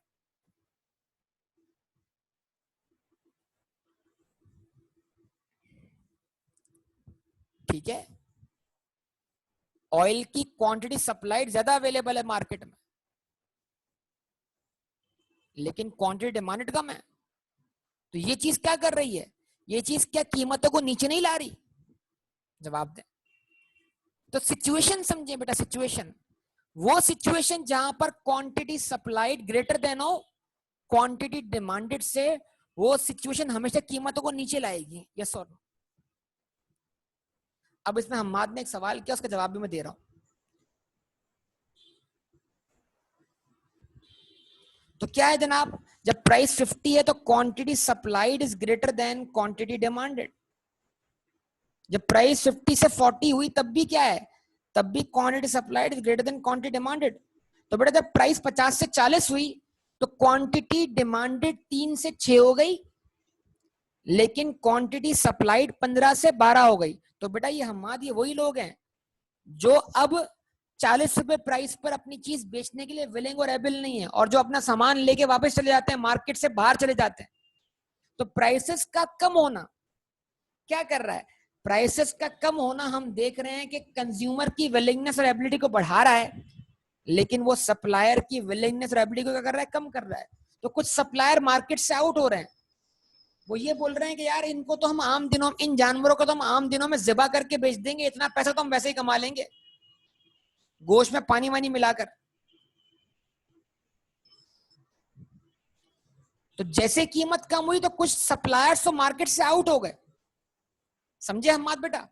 ठीक है, ऑयल की क्वांटिटी सप्लाइड ज्यादा अवेलेबल है मार्केट में, लेकिन क्वांटिटी डिमांडेड कम है। तो ये चीज क्या कर रही है? ये चीज क्या कीमतों को नीचे नहीं ला रही? जवाब दें। तो सिचुएशन समझे बेटा, सिचुएशन वो सिचुएशन जहां पर क्वांटिटी सप्लाइड ग्रेटर देन हो क्वांटिटी डिमांडेड से, वो सिचुएशन हमेशा कीमतों को नीचे लाएगी। यस और नो? अब इसमें हम्माद ने एक सवाल किया, उसका जवाब भी मैं दे रहा हूं। तो क्या है जनाब, जब प्राइस 50 है तो quantity supplied is greater than quantity demanded. जब प्राइस 50 से 40 हुई तब भी क्या है, तब भी quantity supplied is greater than quantity demanded. तो बेटा जब प्राइस 50 से 40 हुई तो क्वांटिटी डिमांडेड 3 से 6 हो गई, लेकिन क्वांटिटी सप्लाइड 15 से 12 हो गई। तो बेटा ये हमारे वही लोग हैं जो अब 40 रुपए प्राइस पर अपनी चीज बेचने के लिए विलिंग और एबल नहीं है, और जो अपना सामान लेके वापस चले जाते हैं, मार्केट से बाहर चले जाते हैं। तो प्राइसेस का कम होना क्या कर रहा है? प्राइसेस का कम होना हम देख रहे हैं कि कंज्यूमर की विलिंगनेस और एबिलिटी को बढ़ा रहा है, लेकिन वो सप्लायर की विलिंगनेस और एबिलिटी को क्या कर रहा है? कम कर रहा है। तो कुछ सप्लायर मार्केट से आउट हो रहे हैं, वो ये बोल रहे हैं कि यार इनको तो हम आम दिनों, इन जानवरों को तो हम आम दिनों में ज़िबा करके बेच देंगे, इतना पैसा तो हम वैसे ही कमा लेंगे गोश्त में पानी वानी मिलाकर। तो जैसे कीमत कम हुई तो कुछ सप्लायर्स तो मार्केट से आउट हो गए। समझे हम बात बेटा?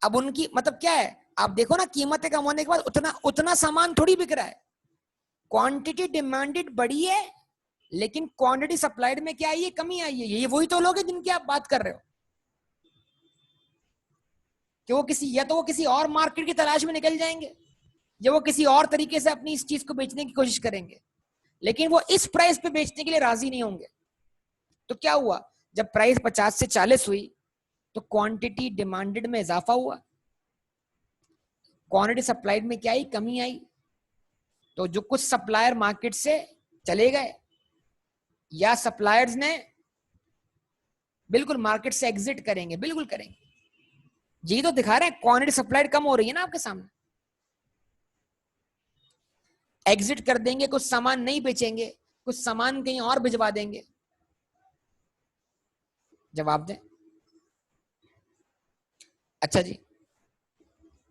अब उनकी मतलब क्या है, आप देखो ना, कीमतें कम होने के बाद उतना उतना सामान थोड़ी बिक रहा है। क्वांटिटी डिमांडेड बढ़ी है, लेकिन क्वांटिटी सप्लाइड में क्या आई है? कमी आई है। ये वही तो लोग हैं जिनकी आप बात कर रहे हो कि वो किसी, या तो वो किसी और मार्केट की तलाश में निकल जाएंगे, या वो किसी और तरीके से अपनी इस चीज को बेचने की कोशिश करेंगे, लेकिन वो इस प्राइस पे बेचने के लिए राजी नहीं होंगे। तो क्या हुआ, जब प्राइस 50 से 40 हुई तो क्वांटिटी डिमांडेड में इजाफा हुआ, क्वांटिटी सप्लाइड में क्या आई? कमी आई। तो जो कुछ सप्लायर मार्केट से चले गए, या सप्लायर्स ने बिल्कुल मार्केट से एग्जिट करेंगे, बिल्कुल करेंगे। जी तो दिखा रहे हैं, क्वांटिटी सप्लाइड कम हो रही है ना आपके सामने। एग्जिट कर देंगे, कुछ सामान नहीं बेचेंगे, कुछ सामान कहीं और भिजवा देंगे। जवाब दें। अच्छा जी,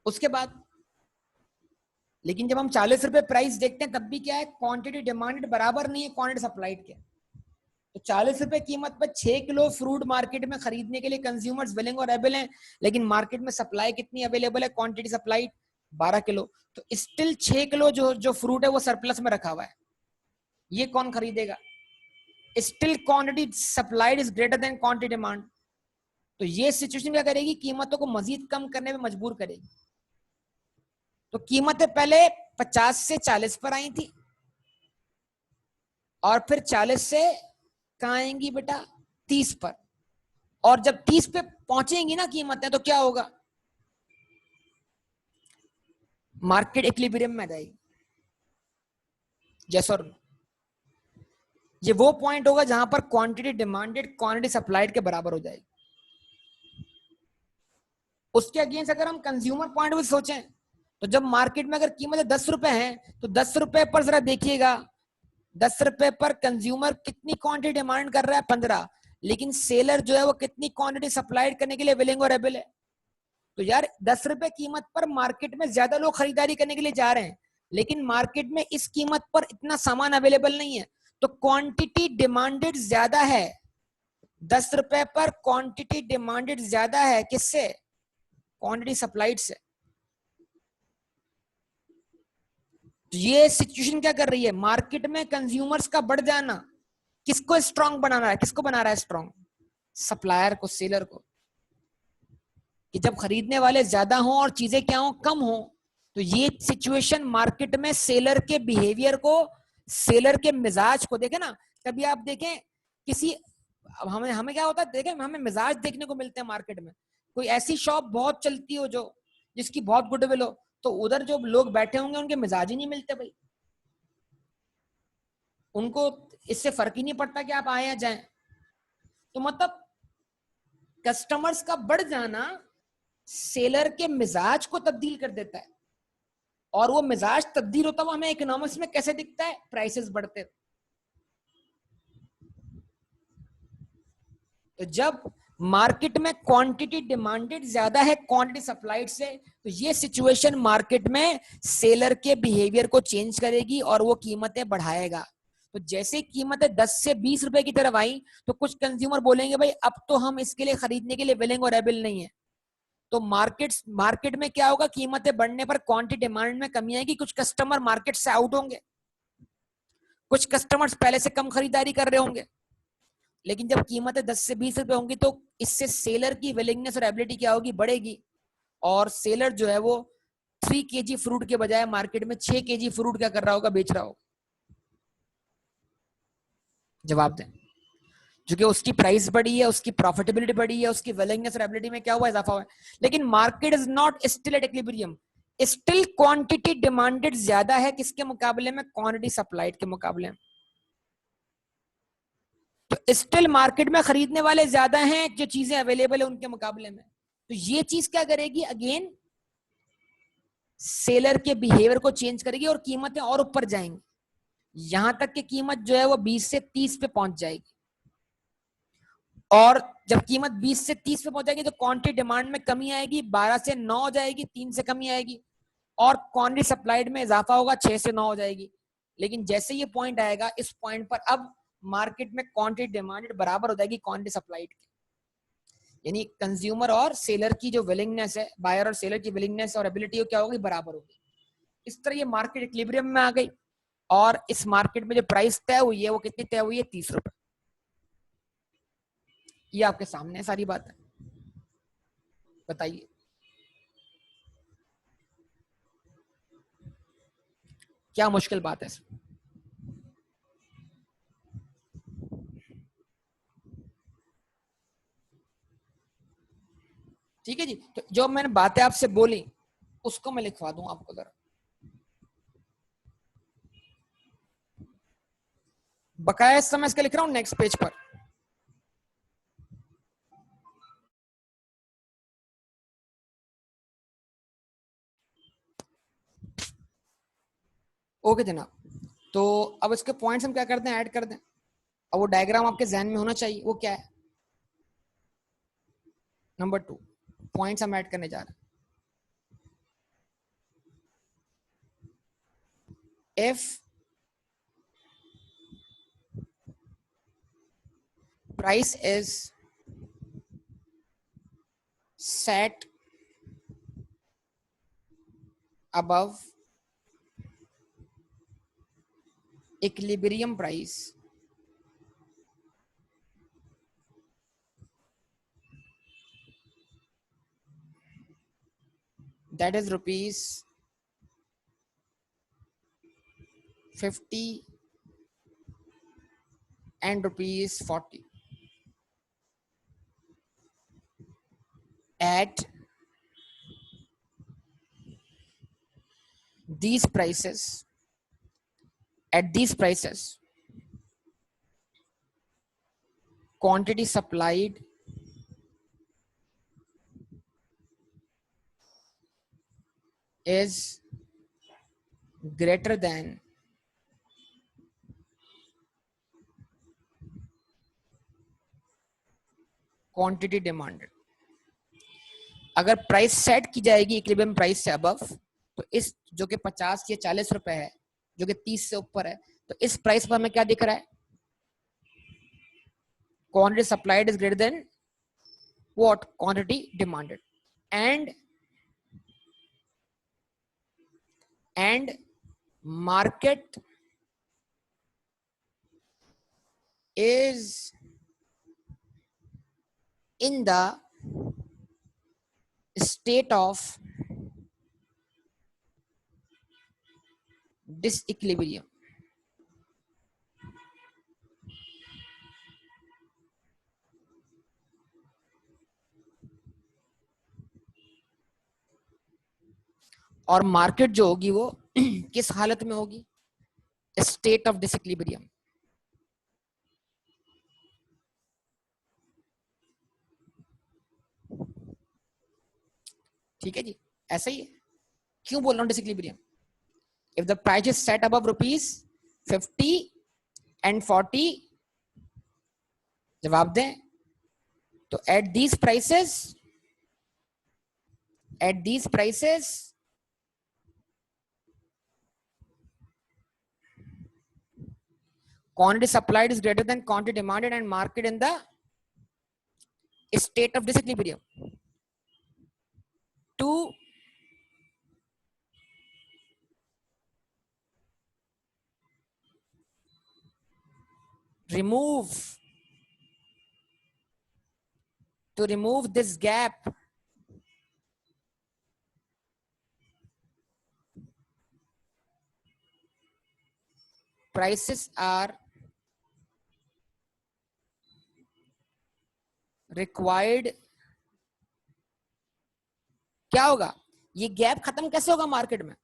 उसके बाद लेकिन जब हम 40 रुपए प्राइस देखते हैं तब भी क्या है, क्वांटिटी डिमांडेड बराबर नहीं है क्वांटिटी सप्लाइड के। तो 40 रुपए कीमत पर 6 किलो फ्रूट मार्केट में खरीदने के लिए कंज्यूमर्स विलिंग और एबल हैं, लेकिन मार्केट में सप्लाई कितनी अवेलेबल है, क्वांटिटी सप्लाइड 12 किलो। तो स्टिल 6 किलो जो फ्रूट है वो सरप्लस में रखा हुआ है, ये कौन खरीदेगा? Still quantity supplied is greater than quantity demand. तो ये सिचुएशन क्या करेगी, कीमतों को मजीद कम करने में मजबूर करेगी। तो कीमतें पहले 50 से 40 पर आई थी, और फिर 40 से कहां आएंगी बेटा, 30 पर। और जब 30 पे पहुंचेंगी ना कीमतें, तो क्या होगा, मार्केट इक्विलिब्रियम में आ जाएगी। यस और नो? ये वो पॉइंट होगा जहां पर क्वांटिटी डिमांडेड क्वांटिटी सप्लाइड के बराबर हो जाएगी। उसके अगेंस्ट अगर हम कंज्यूमर पॉइंट ऑफ व्यू सोचें, तो जब मार्केट में अगर कीमतें 10 रुपए हैं, तो 10 रुपए पर जरा देखिएगा, 10 रुपए पर कंज्यूमर कितनी क्वांटिटी डिमांड कर रहा है, 15, लेकिन सेलर जो है वो कितनी क्वांटिटी सप्लाइड करने के लिए विलिंग और एबल है। तो यार 10 रुपए कीमत पर मार्केट में ज्यादा लोग खरीदारी करने के लिए जा रहे हैं, लेकिन मार्केट में इस कीमत पर इतना सामान अवेलेबल नहीं है, तो क्वांटिटी डिमांडेड ज्यादा है। 10 रुपए पर क्वांटिटी डिमांडेड ज्यादा है, किससे? क्वांटिटी सप्लाइड से। तो ये सिचुएशन क्या कर रही है, मार्केट में कंज्यूमर्स का बढ़ जाना किसको स्ट्रांग बना रहा है, किसको बना रहा है स्ट्रांग? सप्लायर को, सेलर को। कि जब खरीदने वाले ज्यादा हों और चीजें क्या हो, कम हो, तो ये सिचुएशन मार्केट में सेलर के बिहेवियर को, सेलर के मिजाज को देखे ना। कभी आप देखें किसी, अब हमें हमें क्या होता है, देखें हमें मिजाज देखने को मिलते हैं मार्केट में। कोई ऐसी शॉप बहुत चलती हो जो जिसकी बहुत गुडविल हो, तो उधर जो लोग बैठे होंगे उनके मिजाज ही नहीं मिलते भाई। उनको इससे फर्क ही नहीं पड़ता कि आप आए या जाएं। तो मतलब कस्टमर्स का बढ़ जाना सेलर के मिजाज को तब्दील कर देता है, और वो मिजाज तब्दील होता हुआ हमें इकोनॉमिक्स में कैसे दिखता है, प्राइसेस बढ़ते। तो जब मार्केट में क्वांटिटी डिमांडेड ज्यादा है क्वांटिटी सप्लाइड से, तो ये सिचुएशन मार्केट में सेलर के बिहेवियर को चेंज करेगी और वो कीमतें बढ़ाएगा। तो जैसे कीमतें 10 से 20 रुपए की तरफ आई, तो कुछ कंज्यूमर बोलेंगे भाई अब तो हम इसके लिए खरीदने के लिए विलिंग और एबल नहीं है। तो मार्केट में क्या होगा, कीमतें बढ़ने पर क्वांटिटी डिमांड में कमी आएगी, कुछ कस्टमर मार्केट से आउट होंगे, कुछ कस्टमर्स पहले से कम खरीदारी कर रहे होंगे। लेकिन जब कीमतें 10 से 20 रुपए होंगी, तो इससे सेलर की विलिंगनेस और एबिलिटी क्या होगी, बढ़ेगी। और सेलर जो है वो 3 kg फ्रूट के बजाय मार्केट में 6 kg फ्रूट क्या कर रहा होगा, बेच रहा होगा। जवाब दें। क्योंकि उसकी प्राइस बढ़ी है, उसकी प्रॉफिटेबिलिटी बढ़ी है, उसकी विलिंगनेस और एबिलिटी में क्या हुआ, इजाफा हुआ है। लेकिन market is not still at equilibrium, still quantity demanded ज्यादा है किसके मुकाबले में, क्वांटिटी सप्लाइड के मुकाबले में। तो स्टिल मार्केट में खरीदने वाले ज्यादा हैं जो चीजें अवेलेबल है उनके मुकाबले में। तो ये चीज क्या करेगी, अगेन सेलर के बिहेवियर को चेंज करेगी और कीमतें और ऊपर जाएंगी, यहां तक कि कीमत जो है वो 20 से 30 पे पहुंच जाएगी। और जब कीमत 20 से 30 पे पहुंच जाएगी तो क्वांटिटी डिमांड में कमी आएगी, 12 से 9 हो जाएगी, 3 से कमी आएगी, और क्वांटिटी सप्लाइड में इजाफा होगा, 6 से 9 हो जाएगी। लेकिन जैसे ये पॉइंट आएगा, इस पॉइंट पर अब मार्केट में क्वांटिटी डिमांडेड बराबर हो जाएगी क्वांटिटी सप्लाइड की। यानी कंज्यूमर और सेलर की जो विलिंगनेस है, बायर और सेलर की विलिंगनेस और एबिलिटी क्या होगी, बराबर होगी। इस तरह ये मार्केट इक्विलिब्रियम में आ गई। और इस मार्केट में जो प्राइस तय हुई है वो कितनी तय हुई है, 30 रुपए। ये आपके सामने सारी बात है, बताइए क्या मुश्किल बात है इसमें? ठीक है जी। तो जो मैंने बातें आपसे बोली उसको मैं लिखवा दूं आपको जरा। बकाया इस समय इसका लिख रहा हूं नेक्स्ट पेज पर। ओके जनाब, तो अब इसके पॉइंट्स हम क्या करते हैं, ऐड कर दें। अब वो डायग्राम आपके जहन में होना चाहिए, वो क्या है, नंबर 2 पॉइंट्स हम ऐड करने जा रहे हैं। If price is set above equilibrium price, that is rupees 50 and rupees 40, at these prices, at these prices, quantity supplied is greater than quantity demanded। अगर प्राइस सेट की जाएगी इक्विलिब्रियम प्राइस से अबव, तो इस जो कि 50 या 40 रुपए है, जो कि 30 से ऊपर है, तो इस प्राइस पर हमें क्या दिख रहा है, quantity supplied is greater than what, quantity demanded, and market is in the state of disequilibrium। और मार्केट जो होगी वो किस हालत में होगी, स्टेट ऑफ डिसइक्विलिब्रियम। ठीक है जी, ऐसा ही है। क्यों बोल रहा हूं disequilibrium, if the price is set above rupees 50 and 40, जवाब दें, तो at these prices quantity supplied is greater than quantity demanded and market in the state of disequilibrium। To remove this gap, prices are required। क्या होगा, ये गैप खत्म कैसे होगा मार्केट में,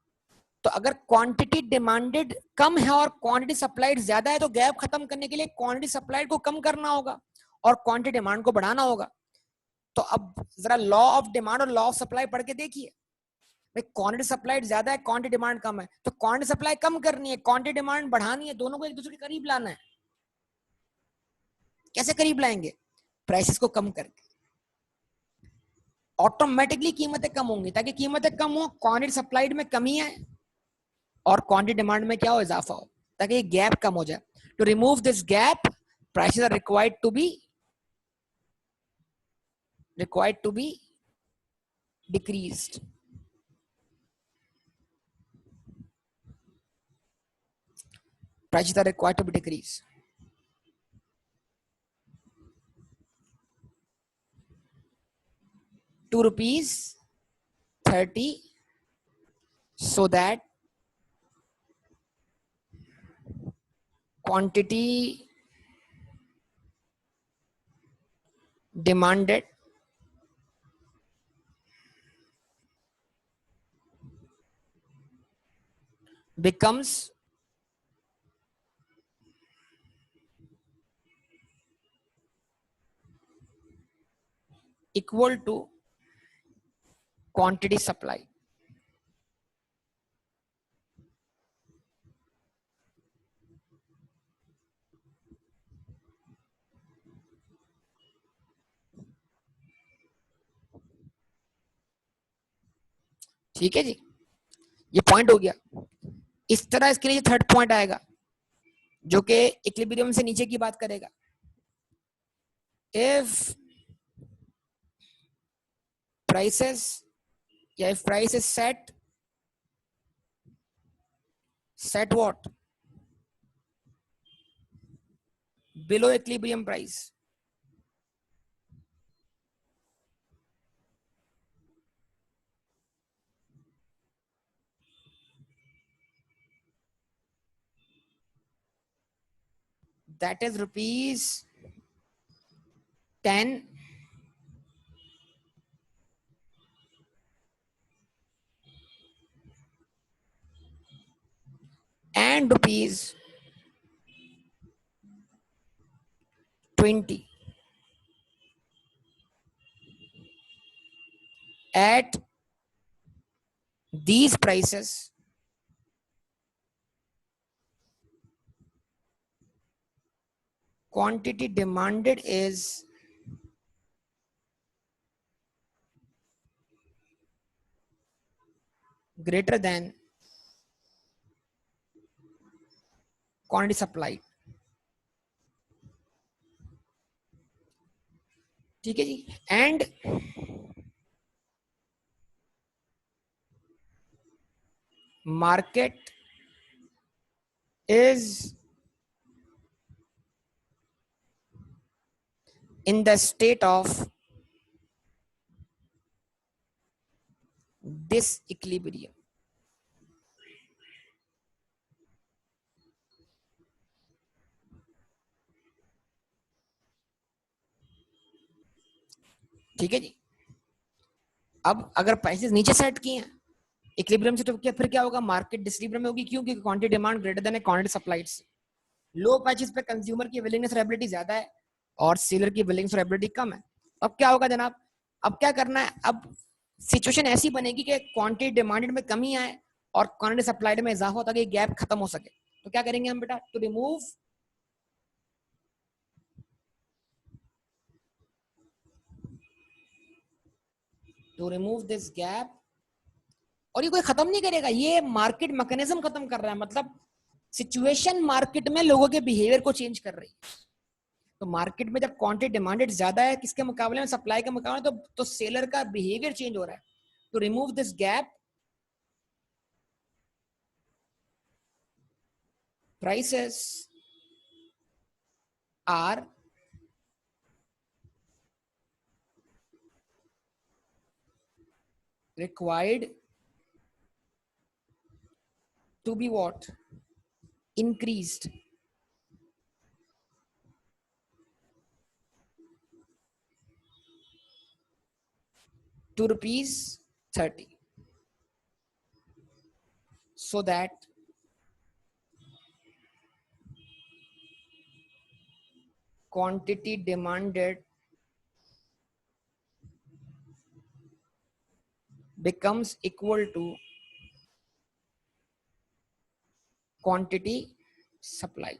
तो अगर क्वांटिटी डिमांडेड कम है और क्वांटिटी सप्लाइड ज्यादा है, तो गैप खत्म करने के लिए क्वांटिटी सप्लाइड को कम करना होगा और क्वांटिटी डिमांड को बढ़ाना होगा। तो अब जरा लॉ ऑफ डिमांड और लॉ ऑफ सप्लाई पढ़ के देखिए, भाई क्वांटिटी सप्लाइड ज्यादा है, क्वांटिटी डिमांड कम है, तो क्वांटिटी सप्लाई कम करनी है, क्वांटिटी डिमांड बढ़ानी है, दोनों को एक दूसरे के करीब लाना है। कैसे करीब लाएंगे, प्राइसेस को कम करके, ऑटोमेटिकली कीमतें कम होंगी। ताकि कीमतें कम हो, क्वांटिटी सप्लाइड में कमी है और क्वांटिटी डिमांड में क्या हो, इजाफा हो, ताकि ये गैप कम हो जाए। To remove this gap, prices are required to be decreased। Prices are required to be decreased to rupees 30, so that quantity demanded becomes equal to quantity supply. ठीक है जी, ये पॉइंट हो गया। इस तरह इसके लिए थर्ड पॉइंट आएगा जो कि इक्विलिब्रियम से नीचे की बात करेगा। इफ prices या if price is set what below equilibrium price, that is rupees 10 and rupees 20 at these prices, quantity demanded is greater than quantity supplied। ठीक है जी। And market is in the state of disequilibrium। ठीक है जी। अब अगर प्राइसेस नीचे सेट किए हैं इक्विलिब्रियम से, तो क्या फिर क्या होगा, मार्केट डिसइक्विलिब्रियम में होगी। क्यों? क्योंकि quantity demand greater than quantity supplied. Low prices पे कंज्यूमर की विलिंगनेस और एबिलिटी ज्यादा है और सेलर की विलिंगनेस और एबिलिटी कम है। अब क्या होगा जनाब, अब क्या करना है, अब सिचुएशन ऐसी बनेगी कि क्वांटिटी डिमांडेड में कमी आए और क्वांटिटी सप्लाइड में इजाफा हो ताकि गैप खत्म हो सके। तो क्या करेंगे हम बेटा, टू रिमूव दिस गैप। और ये कोई खत्म नहीं करेगा, ये मार्केट मैकेनिज्म खत्म कर रहा है। मतलब सिचुएशन मार्केट में लोगों के बिहेवियर को चेंज कर रही है। तो मार्केट में जब क्वांटिटी डिमांडेड ज्यादा है किसके मुकाबले में, सप्लाई के मुकाबले, तो सेलर का बिहेवियर चेंज हो रहा है। तो remove this gap, prices are required to be what, increased to rupees 30 so that quantity demanded becomes equal to quantity supply।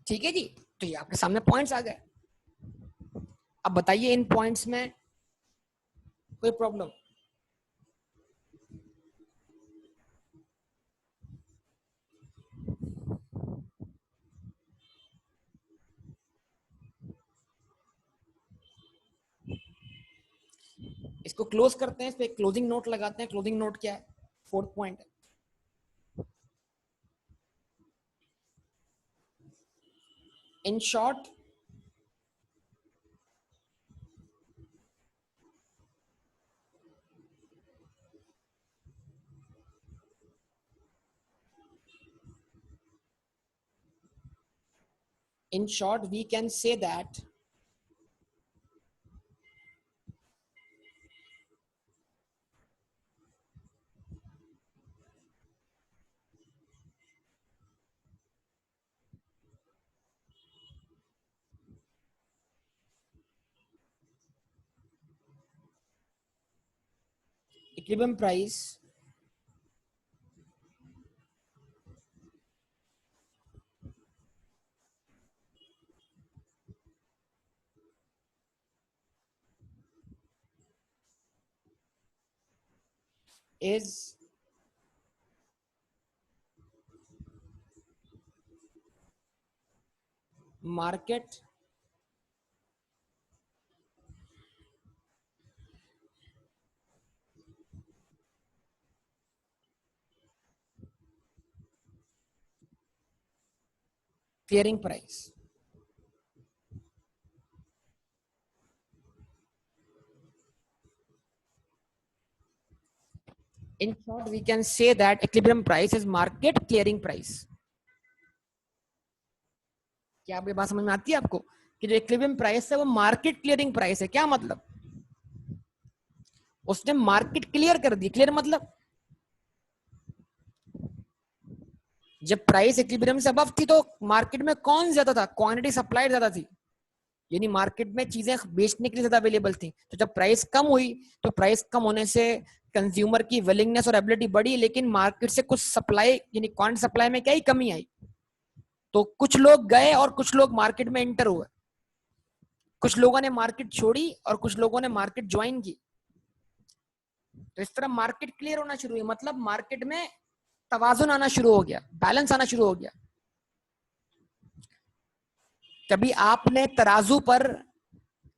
ठीक है जी। तो ये आपके सामने पॉइंट्स आ गए। अब बताइए इन पॉइंट्स में कोई प्रॉब्लम? इसको क्लोज करते हैं, इस पे क्लोजिंग नोट लगाते हैं। क्लोजिंग नोट क्या है? Fourth point, in short we can say that equilibrium price is market clearing price. In short, we can say that equilibrium price is market clearing price. क्या आपकी बात समझ में आती है आपको कि जो इक्विलिब्रियम प्राइस है वो मार्केट क्लियरिंग प्राइस है? क्या मतलब? उसने मार्केट क्लियर कर दी। क्लियर मतलब जब प्राइस इक्विलिब्रियम से अबव थी तो मार्केट में कौन ज्यादा था? क्वांटिटी सप्लाई ज्यादा थी, यानी मार्केट में चीजें बेचने के लिए ज्यादा अवेलेबल थी। तो जब प्राइस कम हुई तो प्राइस कम होने से कंज्यूमर की विलिंगनेस और एबिलिटी बढ़ी, लेकिन मार्केट से कुछ सप्लाई यानी क्वांटिटी सप्लाई में क्या ही कमी आई। तो कुछ लोग गए और कुछ लोग मार्केट में एंटर हुए, कुछ लोगों ने मार्केट छोड़ी और कुछ लोगों ने मार्केट ज्वाइन की। तो इस तरह मार्केट क्लियर होना शुरू हुई, मतलब मार्केट में तवाजुन आना शुरू हो गया, बैलेंस आना शुरू हो गया। कभी आपने तराजू पर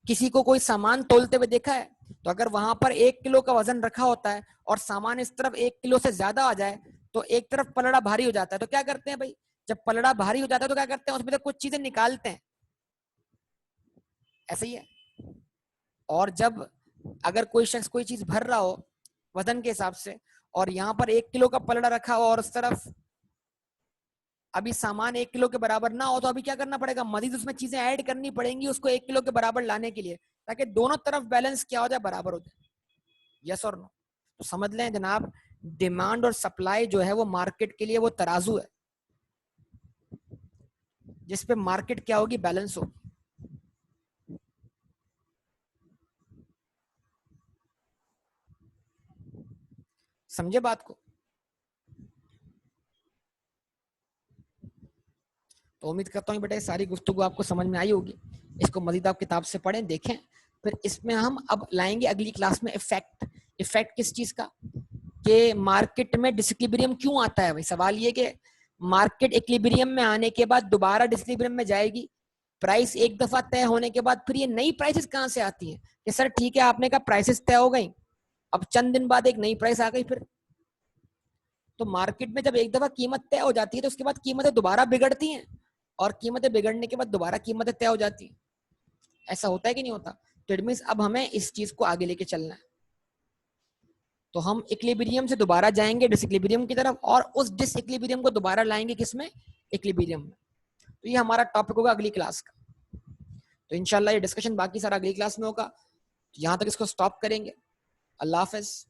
किसी को कोई सामान तोलते हुए देखा है? तो अगर वहां पर 1 किलो का वजन रखा होता है और सामान इस तरफ 1 किलो से ज्यादा आ जाए तो एक तरफ पलड़ा भारी हो जाता है। तो क्या करते हैं भाई, जब पलड़ा भारी हो जाता है तो क्या करते हैं, उसमें से कुछ चीजें निकालते हैं। ऐसा ही है। और जब अगर कोई शख्स कोई चीज भर रहा हो वजन के हिसाब से और यहाँ पर 1 किलो का पलड़ा रखा हो और उस तरफ अभी सामान 1 किलो के बराबर ना हो, तो अभी क्या करना पड़ेगा, मजीद उसमें चीजें ऐड करनी पड़ेंगी उसको 1 किलो के बराबर लाने के लिए, ताकि दोनों तरफ बैलेंस क्या हो जाए, बराबर हो जाए। यस और नो? तो समझ लें जनाब, डिमांड और सप्लाई जो है वो मार्केट के लिए वो तराजू है जिसपे मार्केट क्या होगी, बैलेंस होगी। समझे बात को? तो उम्मीद करता हूँ बेटा ये सारी गुफ्तगू आपको समझ में आई होगी। इसको मजीद आप किताब से पढ़ें, देखें। फिर इसमें हम अब लाएंगे अगली क्लास में इफेक्ट। इफेक्ट किस चीज का, कि मार्केट में डिसइक्विलिब्रियम क्यों आता है। भाई सवाल ये कि मार्केट इक्विलिब्रियम में आने के बाद दोबारा डिसइक्विलिब्रियम में जाएगी, प्राइस एक दफा तय होने के बाद फिर ये नई प्राइसेस कहां से आती हैं? कि सर ठीक है आपने कहा प्राइसेस तय हो गई, अब चंद दिन बाद एक नई प्राइस आ गई। फिर तो मार्केट में जब एक दफा कीमत तय हो जाती है तो उसके बाद कीमतें दोबारा बिगड़ती हैं, और कीमतें बिगड़ने के बाद दोबारा कीमतें तय हो जाती हैं। ऐसा होता है कि नहीं होता? तो इट मींस अब हमें इस चीज को आगे लेके चलना है। तो हम इक्विलिब्रियम से दोबारा जाएंगे डिसइक्विलिब्रियम की तरफ, और उस डिसइक्विलिब्रियम को दोबारा लाएंगे किसमें, इक्विलिब्रियम में। तो ये हमारा टॉपिक होगा अगली क्लास का। तो इंशाल्लाह ये डिस्कशन बाकी सारा अगली क्लास में होगा। तो यहाँ तक इसको स्टॉप करेंगे। अल्लाह हाफिज।